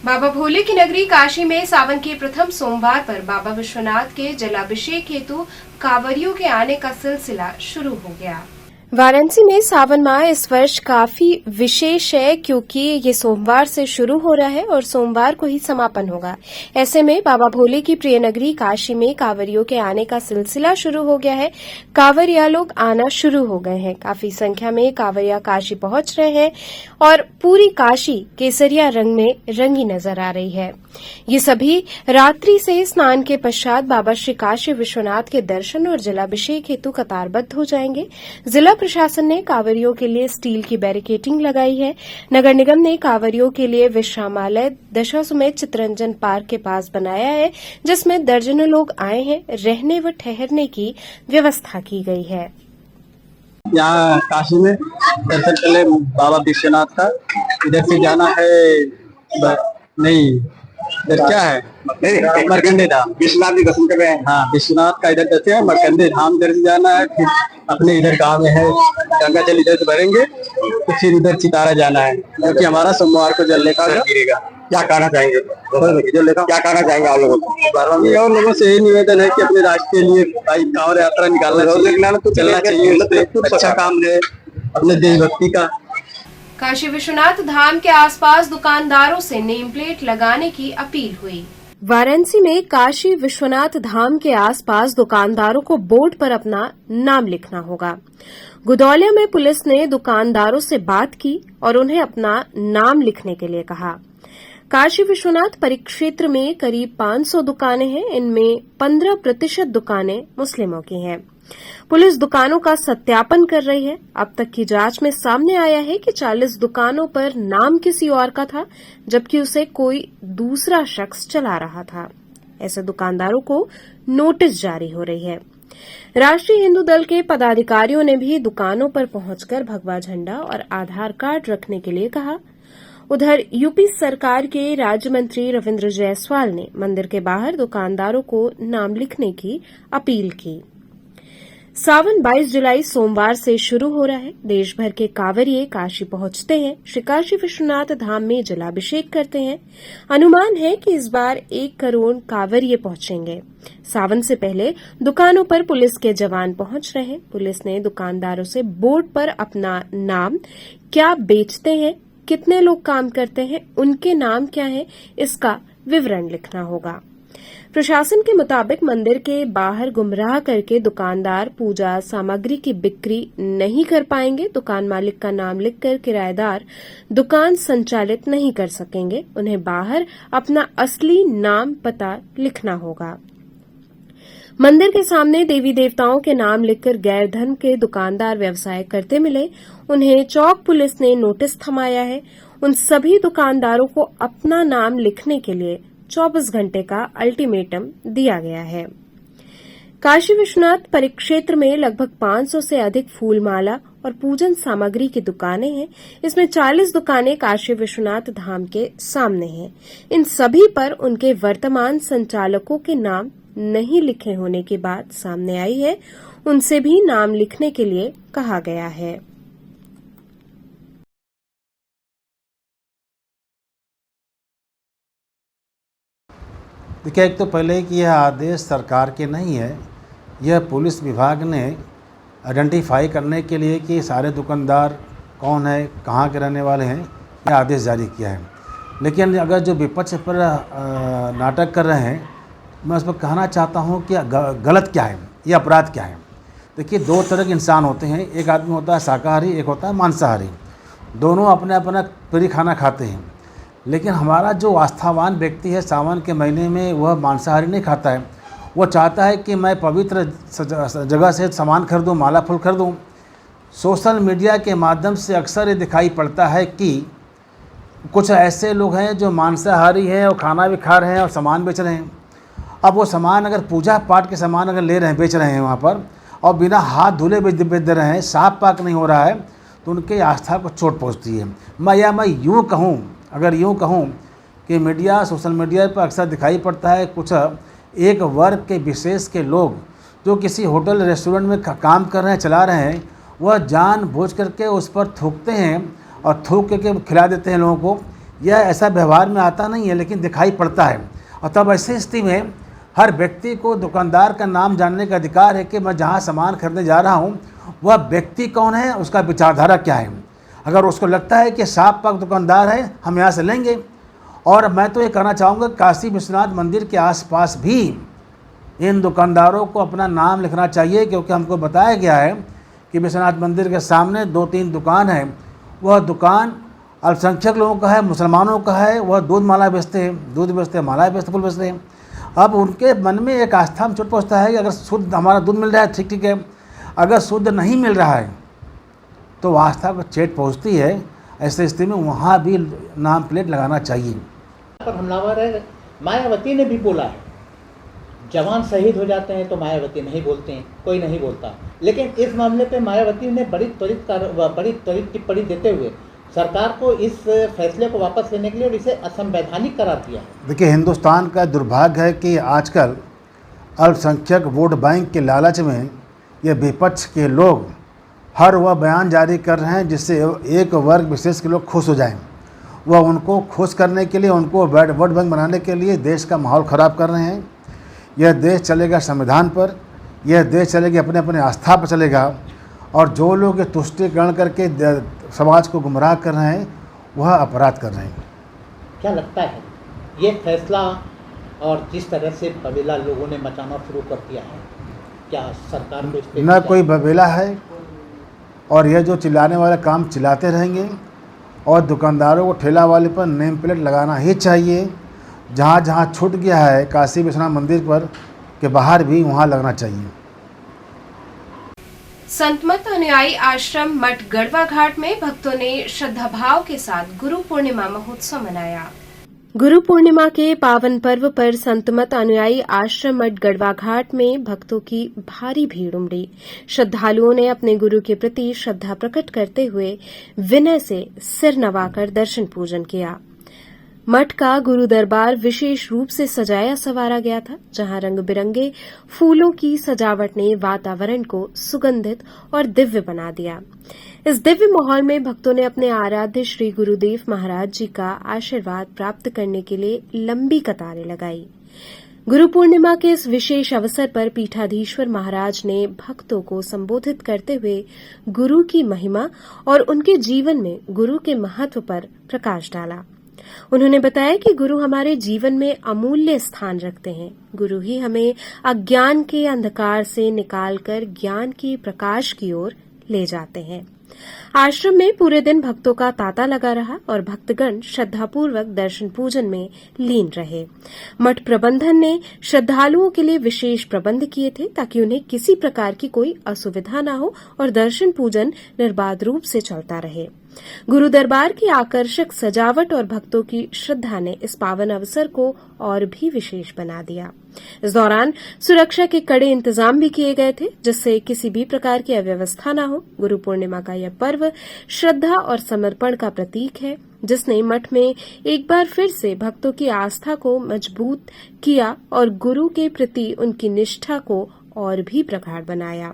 बाबा भोले की नगरी काशी में सावन के प्रथम सोमवार पर बाबा विश्वनाथ के जलाभिषेक हेतु कांवरियों के आने का सिलसिला शुरू हो गया। वाराणसी में सावन माह इस वर्ष काफी विशेष है क्योंकि ये सोमवार से शुरू हो रहा है और सोमवार को ही समापन होगा। ऐसे में बाबा भोले की प्रिय नगरी काशी में कांवरियों के आने का सिलसिला शुरू हो गया है। कांवरिया लोग आना शुरू हो गए हैं। काफी संख्या में कांवरिया काशी पहुंच रहे हैं और पूरी काशी केसरिया रंग में रंगी नजर आ रही है। ये सभी रात्रि से स्नान के पश्चात बाबा श्री काशी विश्वनाथ के दर्शन और जलाभिषेक हेतु कतारबद्ध हो जाएंगे। जिला प्रशासन ने कांवरियों के लिए स्टील की बैरिकेडिंग लगाई है। नगर निगम ने कांवरियों के लिए विश्रामालय दशाश्वमेध चित्तरंजन पार्क के पास बनाया है, जिसमें दर्जनों लोग आए हैं। रहने व ठहरने की व्यवस्था की गई है। यहाँ काशी में दर्शन के लिए बाबा विश्वनाथ का इधर से जाना है। नहीं इधर क्या है, मरकंडे धाम। विश्वनाथ जी दर्शन कर रहे हैं। हाँ, विश्वनाथ का इधर दर्शन है। मरकंडे धाम इधर से जाना है। फिर अपने इधर गाँव में है गंगा जल इधर से भरेंगे तो फिर इधर चितारा जाना है, क्योंकि हमारा सोमवार को जल लेकर गिरेगा। क्या कहना चाहेंगे क्या कहना चाहेंगे आप लोगों को? और लोगों से यही निवेदन है कि अपने राष्ट्र के लिए भाई कांवड़ यात्रा निकालना चाहिए, चलना चाहिए। अच्छा काम है अपने देशभक्ति का। काशी विश्वनाथ धाम के आसपास दुकानदारों से नेम प्लेट लगाने की अपील हुई। वाराणसी में काशी विश्वनाथ धाम के आसपास दुकानदारों को बोर्ड पर अपना नाम लिखना होगा। गुदौलिया में पुलिस ने दुकानदारों से बात की और उन्हें अपना नाम लिखने के लिए कहा। काशी विश्वनाथ परिक्षेत्र में करीब 500 दुकानें हैं। इनमें 15% दुकानें मुस्लिमों की हैं। पुलिस दुकानों का सत्यापन कर रही है। अब तक की जांच में सामने आया है कि 40 दुकानों पर नाम किसी और का था, जबकि उसे कोई दूसरा शख्स चला रहा था। ऐसे दुकानदारों को नोटिस जारी हो रही है। राष्ट्रीय हिंदू दल के पदाधिकारियों ने भी दुकानों पर पहुंचकर भगवा झंडा और आधार कार्ड रखने के लिए कहा। उधर यूपी सरकार के राज्य मंत्री रविंद्र जायसवाल ने मंदिर के बाहर दुकानदारों को नाम लिखने की अपील की। सावन 22 जुलाई सोमवार से शुरू हो रहा है। देश भर के कांवरिये काशी पहुंचते हैं। श्री काशी विश्वनाथ धाम में जलाभिषेक करते हैं। अनुमान है कि इस बार 1 करोड़ कांवरिये पहुंचेंगे। सावन से पहले दुकानों पर पुलिस के जवान पहुंच रहे हैं। पुलिस ने दुकानदारों से बोर्ड पर अपना नाम, क्या बेचते हैं, कितने लोग काम करते हैं, उनके नाम क्या है, इसका विवरण लिखना होगा। प्रशासन के मुताबिक मंदिर के बाहर गुमराह करके दुकानदार पूजा सामग्री की बिक्री नहीं कर पाएंगे। दुकान मालिक का नाम लिखकर किराएदार दुकान संचालित नहीं कर सकेंगे। उन्हें बाहर अपना असली नाम पता लिखना होगा। मंदिर के सामने देवी देवताओं के नाम लिखकर गैर धर्म के दुकानदार व्यवसाय करते मिले। उन्हें चौक पुलिस ने नोटिस थमाया है। उन सभी दुकानदारों को अपना नाम लिखने के लिए 24 घंटे का अल्टीमेटम दिया गया है। काशी विश्वनाथ परिक्षेत्र में लगभग 500 से अधिक फूलमाला और पूजन सामग्री की दुकानें हैं। इसमें 40 दुकानें काशी विश्वनाथ धाम के सामने हैं। इन सभी पर उनके वर्तमान संचालकों के नाम नहीं लिखे होने की बात सामने आई है। उनसे भी नाम लिखने के लिए कहा गया है। देखिए, एक तो पहले कि यह आदेश सरकार के नहीं है, यह पुलिस विभाग ने आइडेंटिफाई करने के लिए कि सारे दुकानदार कौन है, कहाँ के रहने वाले हैं, यह आदेश जारी किया है। लेकिन अगर जो विपक्ष पर नाटक कर रहे हैं, मैं उस पर कहना चाहता हूँ कि गलत क्या है, ये अपराध क्या है। देखिए, दो तरह के इंसान होते हैं। एक आदमी होता है शाकाहारी, एक होता है मांसाहारी। दोनों अपने अपना प्रिय खाना खाते हैं। लेकिन हमारा जो आस्थावान व्यक्ति है, सावन के महीने में वह मांसाहारी नहीं खाता है। वो चाहता है कि मैं पवित्र जगह से सामान खरीदूँ, माला फूल खरीदूँ। सोशल मीडिया के माध्यम से अक्सर ये दिखाई पड़ता है कि कुछ ऐसे लोग हैं जो मांसाहारी हैं और खाना भी खा रहे हैं और सामान बेच रहे हैं। अब वो सामान अगर पूजा पाठ के सामान अगर ले रहे हैं, बेच रहे हैं वहाँ पर, और बिना हाथ धुले बेच दे रहे हैं, साफ पाक नहीं हो रहा है, तो उनके आस्था को चोट पहुँचती है। मैं यूँ कहूँ, अगर यूँ कहूँ कि मीडिया, सोशल मीडिया पर अक्सर दिखाई पड़ता है कुछ एक वर्ग के विशेष के लोग जो किसी होटल रेस्टोरेंट में काम कर रहे हैं, चला रहे हैं, वह जानबूझ करके उस पर थूकते हैं और थूक के खिला देते हैं लोगों को। यह ऐसा व्यवहार में आता नहीं है, लेकिन दिखाई पड़ता है। और तब ऐसी स्थिति में हर व्यक्ति को दुकानदार का नाम जानने का अधिकार है कि मैं जहाँ सामान खरीदने जा रहा हूँ वह व्यक्ति कौन है, उसका विचारधारा क्या है। अगर उसको लगता है कि साफ पाक दुकानदार है, हम यहाँ से लेंगे। और मैं तो ये कहना चाहूँगा, काशी विश्वनाथ मंदिर के आसपास भी इन दुकानदारों को अपना नाम लिखना चाहिए, क्योंकि हमको बताया गया है कि विश्वनाथ मंदिर के सामने 2-3 दुकान है। वह दुकान अल्पसंख्यक लोगों का है, मुसलमानों का है। वह दूध माला बेचते हैं, दूध बेचते हैं, माला बेचते, फूल बेचते हैं। अब उनके मन में एक आस्था में चोट पहुँचता है कि अगर शुद्ध हमारा दूध मिल रहा है ठीक है, अगर शुद्ध नहीं मिल रहा है तो आस्था को चोट पहुँचती है। ऐसी स्थिति में वहाँ भी नाम प्लेट लगाना चाहिए। पर हमलावर है, मायावती ने भी बोला है, जवान शहीद हो जाते हैं तो मायावती नहीं बोलते हैं, कोई नहीं बोलता। लेकिन इस मामले पे मायावती ने बड़ी त्वरित टिप्पणी देते हुए सरकार को इस फैसले को वापस लेने के लिए और इसे असंवैधानिक करार दिया। देखिए, हिंदुस्तान का दुर्भाग्य है कि आजकल अल्पसंख्यक वोट बैंक के लालच में ये विपक्ष के लोग हर वह बयान जारी कर रहे हैं जिससे एक वर्ग विशेष के लोग खुश हो जाएं। वह उनको खुश करने के लिए, उनको वोट बैंक बनाने के लिए देश का माहौल ख़राब कर रहे हैं। यह देश चलेगा संविधान पर, यह देश चलेगा अपने अपने आस्था पर चलेगा। और जो लोग ये तुष्टिकरण करके समाज को गुमराह कर रहे हैं वह अपराध कर रहे हैं। क्या लगता है ये फैसला और जिस तरह से बवेला लोगों ने मचाना शुरू कर दिया है, क्या सरकार को इस पे न कोई बवेला है, और यह जो चिल्लाने वाले काम चिल्लाते रहेंगे। और दुकानदारों को ठेला वाले पर नेम प्लेट लगाना ही चाहिए। जहाँ जहाँ छूट गया है काशी विश्वनाथ मंदिर पर के बाहर भी वहाँ लगना चाहिए। संतमत अनुयायी आश्रम मठ गढ़वा घाट में भक्तों ने श्रद्धाभाव के साथ गुरु पूर्णिमा महोत्सव मनाया। गुरु पूर्णिमा के पावन पर्व पर संतमत अनुयायी आश्रम मठ गढ़वा घाट में भक्तों की भारी भीड़ उमड़ी। श्रद्धालुओं ने अपने गुरु के प्रति श्रद्धा प्रकट करते हुए विनय से सिर नवाकर दर्शन पूजन किया। मठ का गुरु दरबार विशेष रूप से सजाया संवारा गया था, जहां रंग बिरंगे फूलों की सजावट ने वातावरण को सुगंधित और दिव्य बना दिया। इस दिव्य माहौल में भक्तों ने अपने आराध्य श्री गुरुदेव महाराज जी का आशीर्वाद प्राप्त करने के लिए लंबी कतारें लगाई। गुरु पूर्णिमा के इस विशेष अवसर पर पीठाधीश्वर महाराज ने भक्तों को संबोधित करते हुए गुरु की महिमा और उनके जीवन में गुरु के महत्व पर प्रकाश डाला। उन्होंने बताया कि गुरु हमारे जीवन में अमूल्य स्थान रखते हैं। गुरु ही हमें अज्ञान के अंधकार से निकालकर ज्ञान की प्रकाश की ओर ले जाते हैं। आश्रम में पूरे दिन भक्तों का तांता लगा रहा और भक्तगण श्रद्धापूर्वक दर्शन पूजन में लीन रहे। मठ प्रबंधन ने श्रद्धालुओं के लिए विशेष प्रबंध किए थे ताकि उन्हें किसी प्रकार की कोई असुविधा न हो और दर्शन पूजन निर्बाध रूप से चलता रहे। गुरु दरबार की आकर्षक सजावट और भक्तों की श्रद्धा ने इस पावन अवसर को और भी विशेष बना दिया। इस दौरान सुरक्षा के कड़े इंतजाम भी किए गए थे जिससे किसी भी प्रकार की अव्यवस्था न हो। गुरु पूर्णिमा का यह पर्व श्रद्धा और समर्पण का प्रतीक है जिसने मठ में एक बार फिर से भक्तों की आस्था को मजबूत किया और गुरु के प्रति उनकी निष्ठा को और भी प्रगाढ़ बनाया।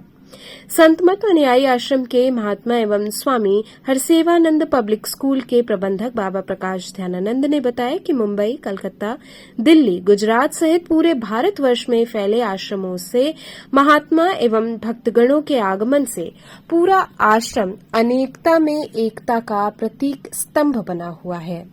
संत मत अनुयायी आश्रम के महात्मा एवं स्वामी हरसेवानंद पब्लिक स्कूल के प्रबंधक बाबा प्रकाश ध्यानानंद ने बताया कि मुंबई, कलकत्ता, दिल्ली, गुजरात सहित पूरे भारतवर्ष में फैले आश्रमों से महात्मा एवं भक्तगणों के आगमन से पूरा आश्रम अनेकता में एकता का प्रतीक स्तंभ बना हुआ है।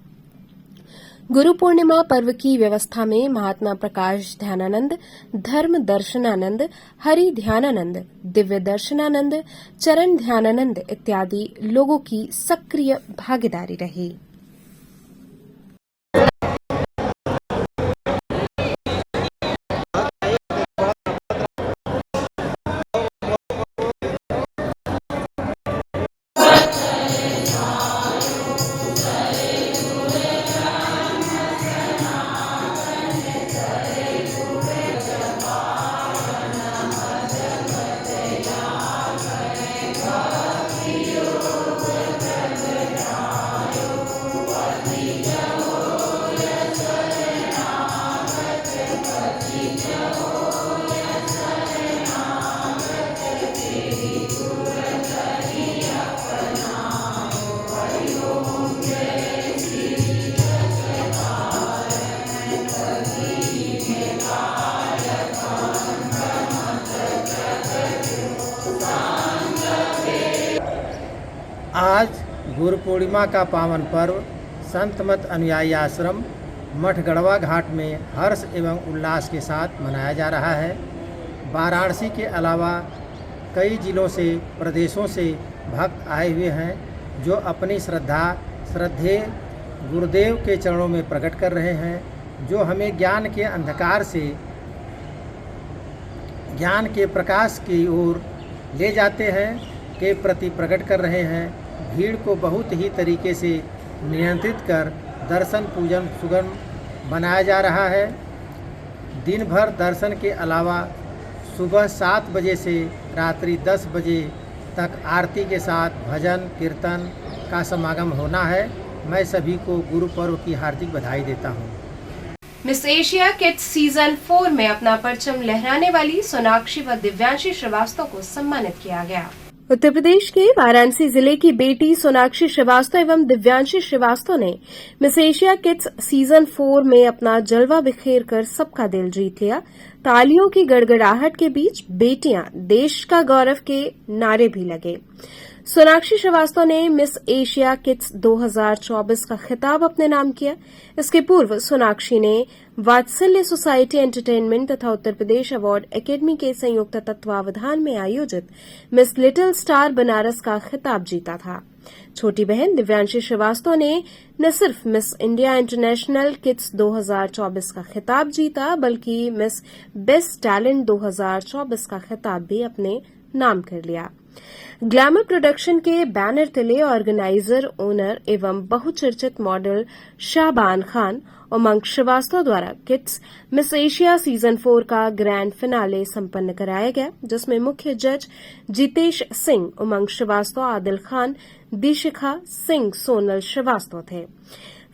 गुरु पूर्णिमा पर्व की व्यवस्था में महात्मा प्रकाश ध्यानानंद, धर्म दर्शनानंद, हरि ध्यानानंद, दिव्य दर्शनानंद, चरण ध्यानानंद इत्यादि लोगों की सक्रिय भागीदारी रही। आज गुरु पूर्णिमा का पावन पर्व संत मत अनुयायी आश्रम मठ गढ़वा घाट में हर्ष एवं उल्लास के साथ मनाया जा रहा है। वाराणसी के अलावा कई जिलों से, प्रदेशों से भक्त आए हुए हैं जो अपनी श्रद्धेय गुरुदेव के चरणों में प्रकट कर रहे हैं, जो हमें ज्ञान के अंधकार से ज्ञान के प्रकाश की ओर ले जाते हैं के प्रति प्रकट कर रहे हैं। भीड़ को बहुत ही तरीके से नियंत्रित कर दर्शन पूजन सुगम बनाया जा रहा है। दिन भर दर्शन के अलावा सुबह 7 बजे से रात्रि 10 बजे तक आरती के साथ भजन कीर्तन का समागम होना है। मैं सभी को गुरु पर्व की हार्दिक बधाई देता हूँ। मिस एशिया किड्स सीजन 4 में अपना परचम लहराने वाली सोनाक्षी व दिव्यांशी श्रीवास्तव को सम्मानित किया गया। उत्तर प्रदेश के वाराणसी जिले की बेटी सोनाक्षी श्रीवास्तव एवं दिव्यांशी श्रीवास्तव ने मिस एशिया किड्स सीजन 4 में अपना जलवा बिखेर कर सबका दिल जीत लिया। तालियों की गड़गड़ाहट के बीच बेटियां देश का गौरव के नारे भी लगे। सोनाक्षी श्रीवास्तव ने मिस एशिया किड्स 2024 का खिताब अपने नाम किया। इसके पूर्व सोनाक्षी ने वात्सल्य सोसाइटी एंटरटेनमेंट तथा उत्तर प्रदेश अवार्ड एकेडमी के संयुक्त तत्वावधान में आयोजित मिस लिटिल स्टार बनारस का खिताब जीता था। छोटी बहन दिव्यांशी श्रीवास्तव ने न सिर्फ मिस इंडिया इंटरनेशनल किड्स 2024 का खिताब जीता बल्कि मिस बेस्ट टैलेंट 2024 का खिताब भी अपने नाम कर लिया। ग्लैमर प्रोडक्शन के बैनर तले ऑर्गेनाइजर, ओनर एवं बहुचर्चित मॉडल शाहबान खान उमंग श्रीवास्तव द्वारा किड्स मिस एशिया सीजन 4 का ग्रैंड फिनाले संपन्न कराया गया, जिसमें मुख्य जज जितेश सिंह, उमंग श्रीवास्तव, आदिल खान, दीशिखा सिंह, सोनल श्रीवास्तव थे।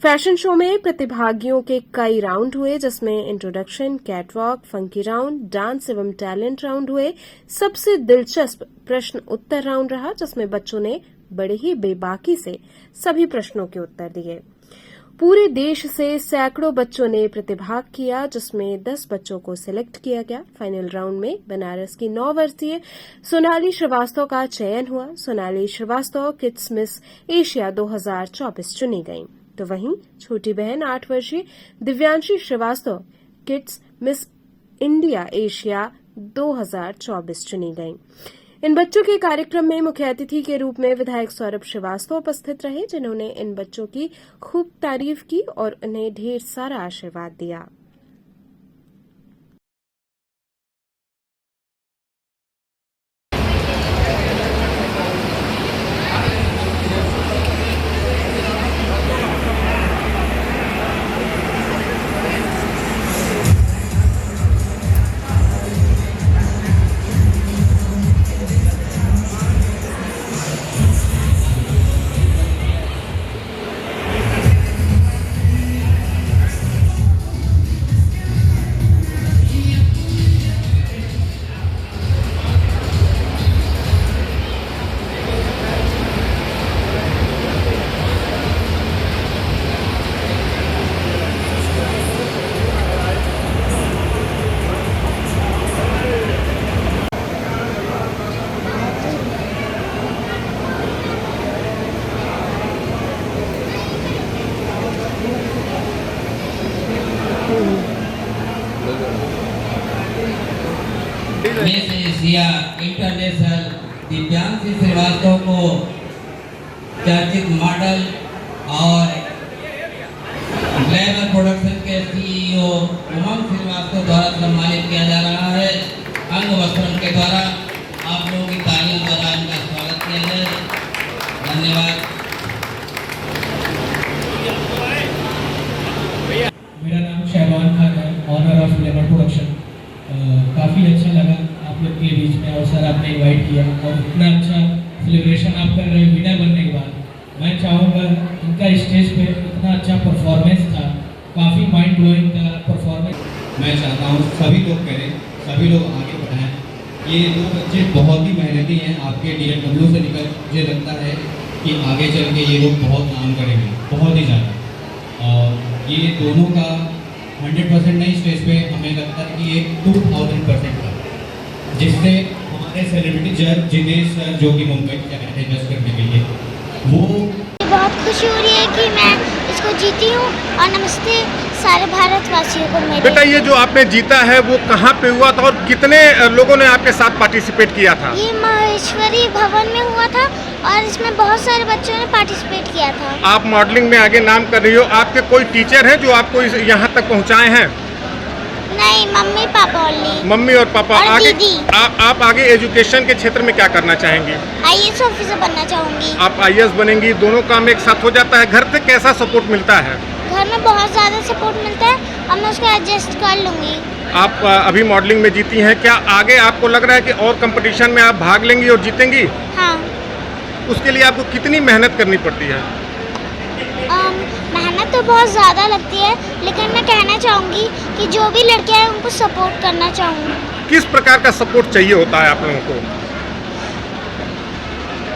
फैशन शो में प्रतिभागियों के कई राउंड हुए जिसमें introduction, catwalk, funky round, dance एवं टैलेंट राउंड हुए। सबसे दिलचस्प प्रश्न उत्तर राउंड रहा जिसमें बच्चों ने बड़े ही बेबाकी से सभी प्रश्नों के उत्तर दिए। पूरे देश से सैकड़ों बच्चों ने प्रतिभाग किया जिसमें 10 बच्चों को सिलेक्ट किया गया। फाइनल राउंड में बनारस की 9 वर्षीय सोनाली श्रीवास्तव का चयन हुआ। Sonali Srivastava kids miss Asia 2024 चुनी गईं। तो वहीं छोटी बहन 8 वर्षीय Divyanshi Srivastava kids miss India Asia 2024 चुनी गईं। इन बच्चों के कार्यक्रम में मुख्य अतिथि के रूप में विधायक सौरभ श्रीवास्तव उपस्थित रहे, जिन्होंने इन बच्चों की खूब तारीफ की और उन्हें ढेर सारा आशीर्वाद दिया। Miss Asia international Divyanshi Srivastava को चर्चित मॉडल और ग्लैमर प्रोडक्शन के सीईओ उमंग श्रीवास्तव द्वारा सम्मानित किया जा रहा है। अंग वस्त्रम के द्वारा आप लोगों की तालियों द्वारा इनका स्वागत किया जाए। धन्यवाद। मेरा नाम शहबान खान है, ऑनर ऑफ ग्लैमर प्रोडक्शन। काफ़ी अच्छा लगा आप लोग के बीच में अवसर आपने इनवाइट किया और इतना अच्छा सेलिब्रेशन आप कर रहे हैं विनर बनने के बाद। मैं चाहूँगा इनका स्टेज पे इतना अच्छा परफॉर्मेंस था, काफ़ी माइंड ब्लोइंग था परफॉर्मेंस। मैं चाहता हूँ सभी लोग करें, सभी लोग आगे बढ़ाएं। ये दो बच्चे बहुत ही मेहनती हैं। आपके DFW से निकल मुझे लगता है कि आगे चल के ये लोग बहुत नाम करेंगे, बहुत ही ज़्यादा। और ये दोनों का 100% नहीं, स्टेज पे हमें लगता है कि ये 2000% था, जिससे हमारे सेलिब्रिटी जज जितेश सर जो कि मुंबई से आए थे जज करने के लिए, वो बहुत खुशी हो रही है कि मैं इसको जीती हूँ। और नमस्ते सारे भारतवासियों को मेरे। बेटा ये जो आपने जीता है वो कहाँ पे हुआ था और कितने लोगों ने आपके साथ पार्टिसिपेट किया था? ये महेश्वरी भवन में हुआ था और इसमें बहुत सारे बच्चों ने पार्टिसिपेट किया था। आप मॉडलिंग में आगे नाम कर रही हो, आपके कोई टीचर हैं जो आपको यहाँ तक पहुँचाए हैं? नहीं, मम्मी पापा ओनली। मम्मी और पापा। और आगे दीदी। आप आगे एजुकेशन के क्षेत्र में क्या करना चाहेंगी? IAS ऑफिसर बनना चाहूँगी। आप IAS बनेंगी, दोनों काम एक साथ हो जाता है। घर से कैसा सपोर्ट मिलता है? घर में बहुत ज़्यादा सपोर्ट मिलता है और मैं उसको एडजस्ट कर लूँगी। आप अभी मॉडलिंग में जीती हैं, क्या आगे आपको लग रहा है कि और कंपटीशन में आप भाग लेंगी और जीतेंगी? हाँ। उसके लिए आपको कितनी मेहनत करनी पड़ती है? मेहनत तो बहुत ज़्यादा लगती है, लेकिन मैं कहना चाहूँगी कि जो भी लड़के हैं उनको सपोर्ट करना चाहूँगी। किस प्रकार का सपोर्ट चाहिए होता है आप लोगों को?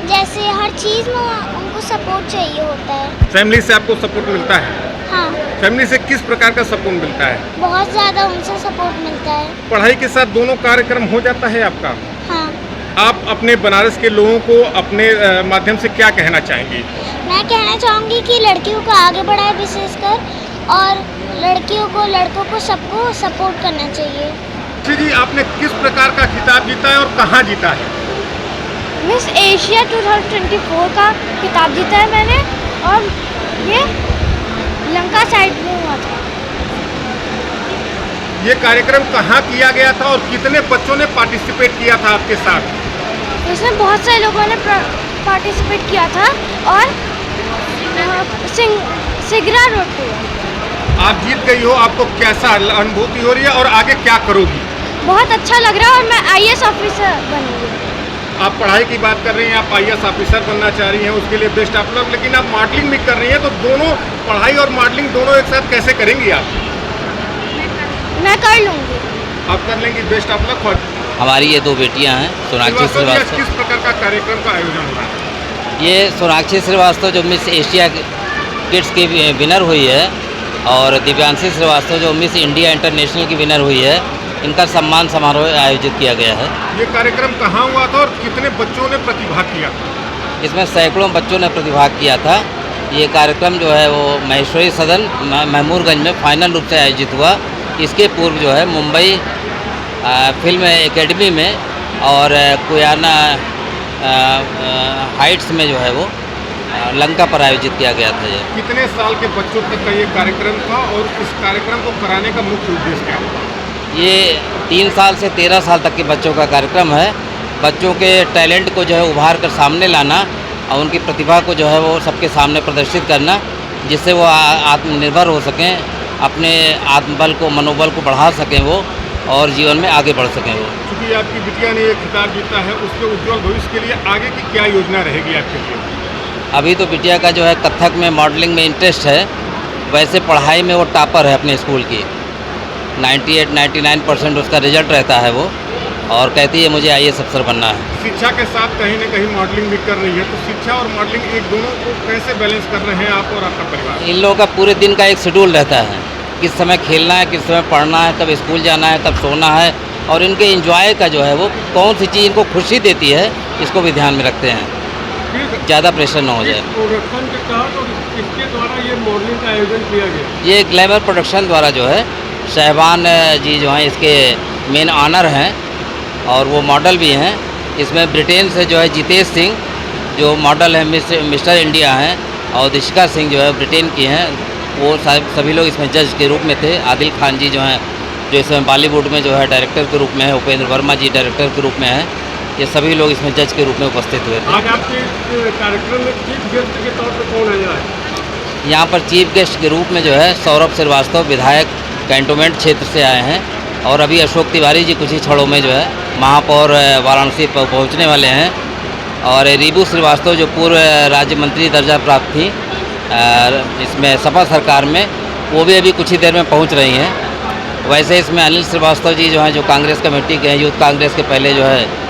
जैसे हर चीज़ में उनको सपोर्ट चाहिए होता है। फैमिली से आपको सपोर्ट मिलता है? हाँ। फैमिली से किस प्रकार का सपोर्ट मिलता है? बहुत ज़्यादा उनसे सपोर्ट मिलता है। पढ़ाई के साथ दोनों कार्यक्रम हो जाता है आपका? हाँ। आप अपने बनारस के लोगों को अपने माध्यम से क्या कहना चाहेंगी? मैं कहना चाहूँगी कि लड़कियों को आगे बढ़ाए विशेषकर, और लड़कियों को लड़कों को सबको सपोर्ट करना चाहिए। जी, आपने किस प्रकार का खिताब जीता है और कहाँ जीता है? मिस एशिया 2024 का खिताब जीता है मैंने, और ये लंका साइड में हुआ था। ये कार्यक्रम कहाँ किया गया था और कितने बच्चों ने पार्टिसिपेट किया था आपके साथ? इसमें बहुत सारे लोगों ने पार्टिसिपेट किया था और सिगरा रोड पे। आप जीत गई हो, आपको कैसा अनुभूति हो रही है और आगे क्या करोगी? बहुत अच्छा लग रहा है और मैं IAS ऑफिसर बनूंगी। आप पढ़ाई की बात कर रही हैं, आप IAS ऑफिसर बनना चाह रही हैं, उसके लिए बेस्ट ऑफ लक। लेकिन आप मॉडलिंग भी कर रही हैं, तो दोनों पढ़ाई और मॉडलिंग दोनों एक साथ कैसे करेंगी आप? मैं कर लूँगी। आप कर लेंगी, बेस्ट ऑफ लक। हमारी ये दो बेटियां हैं, सोनाक्षी श्रीवास्तव। किस प्रकार का कार्यक्रम का आयोजन हुआ? ये सोनाक्षी श्रीवास्तव जो मिस एशिया किड्स की विनर हुई है, और दिव्यांशी श्रीवास्तव जो मिस इंडिया इंटरनेशनल की विनर हुई है, इनका सम्मान समारोह आयोजित किया गया है। ये कार्यक्रम कहाँ हुआ था और कितने बच्चों ने प्रतिभाग किया था? इसमें सैकड़ों बच्चों ने प्रतिभाग किया था। ये कार्यक्रम जो है वो महेश्वरी सदन महमूदगंज में फाइनल रूप से आयोजित हुआ। इसके पूर्व जो है मुंबई फिल्म एकेडमी में और कुयाना हाइट्स में जो है वो लंका पर आयोजित किया गया था। ये कितने साल के बच्चों तक का ये कार्यक्रम था और इस कार्यक्रम को कराने का मुख्य उद्देश्य क्या था? ये 3 साल से 13 साल तक के बच्चों का कार्यक्रम है। बच्चों के टैलेंट को जो है उभार कर सामने लाना और उनकी प्रतिभा को जो है वो सबके सामने प्रदर्शित करना, जिससे वो आत्मनिर्भर हो सकें, अपने आत्मबल को मनोबल को बढ़ा सकें वो और जीवन में आगे बढ़ सकें वो। क्योंकि आपकी बिटिया ने ये खिताब जीता है, उसके उज्जवल भविष्य के लिए आगे की क्या योजना रहेगी आपके लिए? अभी तो बिटिया का जो है कथक में मॉडलिंग में इंटरेस्ट है। वैसे पढ़ाई में वो टॉपर है अपने स्कूल की, 98-99% उसका रिजल्ट रहता है वो, और कहती है मुझे IAS अफसर बनना है। शिक्षा के साथ कहीं न कहीं मॉडलिंग भी कर रही है, तो शिक्षा और मॉडलिंग एक दोनों को कैसे बैलेंस कर रहे हैं आप और आपका परिवार? इन लोगों का पूरे दिन का एक शेड्यूल रहता है, किस समय खेलना है, किस समय पढ़ना है, कब स्कूल जाना है, कब सोना है, और इनके एंजॉय का जो है वो कौन सी चीज़ इनको खुशी देती है इसको भी ध्यान में रखते हैं, ज़्यादा प्रेशर ना हो जाए। प्रोडक्शन के तहत और किसके द्वारा ये मॉडलिंग का आयोजन किया गया? ये ग्लैमर प्रोडक्शन द्वारा जो है शहबान जी जो हैं इसके मेन ऑनर हैं और वो मॉडल भी हैं। इसमें ब्रिटेन से जो है जितेश सिंह जो मॉडल है मिस्टर इंडिया हैं, और दिशिका सिंह जो है ब्रिटेन की हैं, वो सभी लोग इसमें जज के रूप में थे। आदिल खान जी जो हैं जो इसमें बॉलीवुड में जो है डायरेक्टर के रूप में है, उपेंद्र वर्मा जी डायरेक्टर के रूप में हैं, ये सभी लोग इसमें जज के रूप में उपस्थित हुए थे। आज आपके कार्यक्रम में चीफ गेस्ट के तौर पर कौन आया है? यहाँ पर चीफ गेस्ट के रूप में जो है सौरभ श्रीवास्तव विधायक कैंटोनमेंट क्षेत्र से आए हैं, और अभी अशोक तिवारी जी कुछ ही क्षणों में जो है महापौर वाराणसी पर पहुँचने वाले हैं, और रीबू श्रीवास्तव जो पूर्व राज्य मंत्री दर्जा प्राप्त थी इसमें सपा सरकार में, वो भी अभी कुछ ही देर में पहुँच रही हैं। वैसे इसमें अनिल श्रीवास्तव जी जो हैं जो कांग्रेस कमेटी के हैं, यूथ कांग्रेस के पहले जो है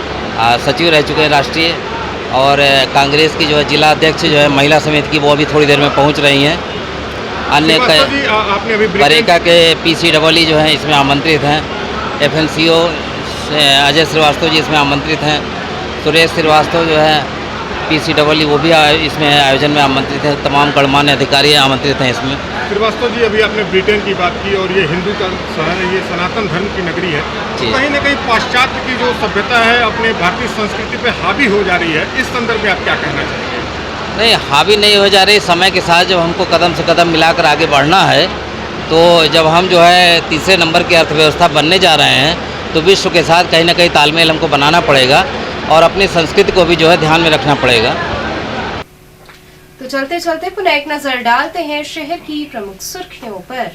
सचिव रह चुके हैं राष्ट्रीय, और कांग्रेस की जो है जिला अध्यक्ष जो है महिला समिति की, वो अभी थोड़ी देर में पहुंच रही हैं। अन्य बरेका के PCEE जो हैं इसमें आमंत्रित हैं, FNCO अजय श्रीवास्तव जी इसमें आमंत्रित हैं, सुरेश श्रीवास्तव जो है PCEE वो भी इसमें आयोजन में आमंत्रित हैं, तमाम गणमान्य अधिकारी आमंत्रित हैं इसमें। श्रीवास्तव जी, अभी आपने ब्रिटेन की बात की और ये हिंदू का शहर है, ये सनातन धर्म की नगरी है, तो कहीं ना कहीं पाश्चात्य की जो सभ्यता है अपने भारतीय संस्कृति पे हावी हो जा रही है, इस संदर्भ में आप क्या कहना चाहेंगे? नहीं, हावी नहीं हो जा रही। समय के साथ जब हमको कदम से कदम मिलाकर आगे बढ़ना है, तो जब हम जो है तीसरे नंबर की अर्थव्यवस्था बनने जा रहे हैं, तो विश्व के साथ कहीं ना कहीं तालमेल हमको बनाना पड़ेगा और अपनी संस्कृति को भी जो है ध्यान में रखना पड़ेगा। तो चलते चलते पुनः एक नजर डालते हैं शहर की प्रमुख सुर्खियों पर।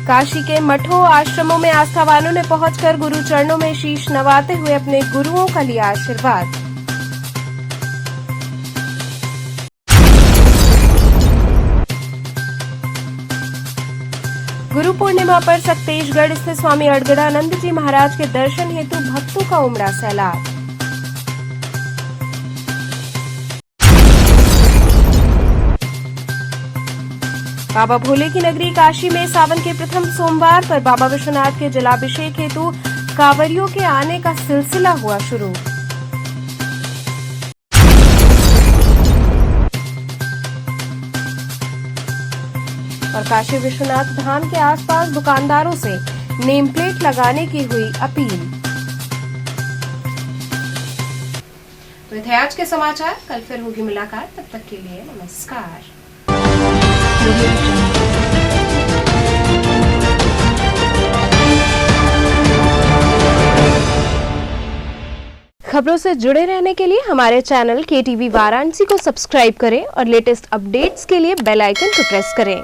काशी के मठों आश्रमों में आस्थावानों ने पहुंचकर गुरु चरणों में शीश नवाते हुए अपने गुरुओं का लिया आशीर्वाद। गुरु पूर्णिमा पर सक्तेशगढ़ स्थित स्वामी अड़गड़ानंद जी महाराज के दर्शन हेतु भक्तों का उमड़ा सैलाब। बाबा भोले की नगरी काशी में सावन के प्रथम सोमवार पर बाबा विश्वनाथ के जलाभिषेक हेतु कांवरियों के आने का सिलसिला हुआ शुरू। और काशी विश्वनाथ धाम के आसपास दुकानदारों से नेम प्लेट लगाने की हुई अपील। तो थे आज के समाचार, कल फिर होगी मुलाकात, तब तक के लिए नमस्कार। खबरों से जुड़े रहने के लिए हमारे चैनल KTV वाराणसी को सब्सक्राइब करें और लेटेस्ट अपडेट्स के लिए बेल आइकन को प्रेस करें।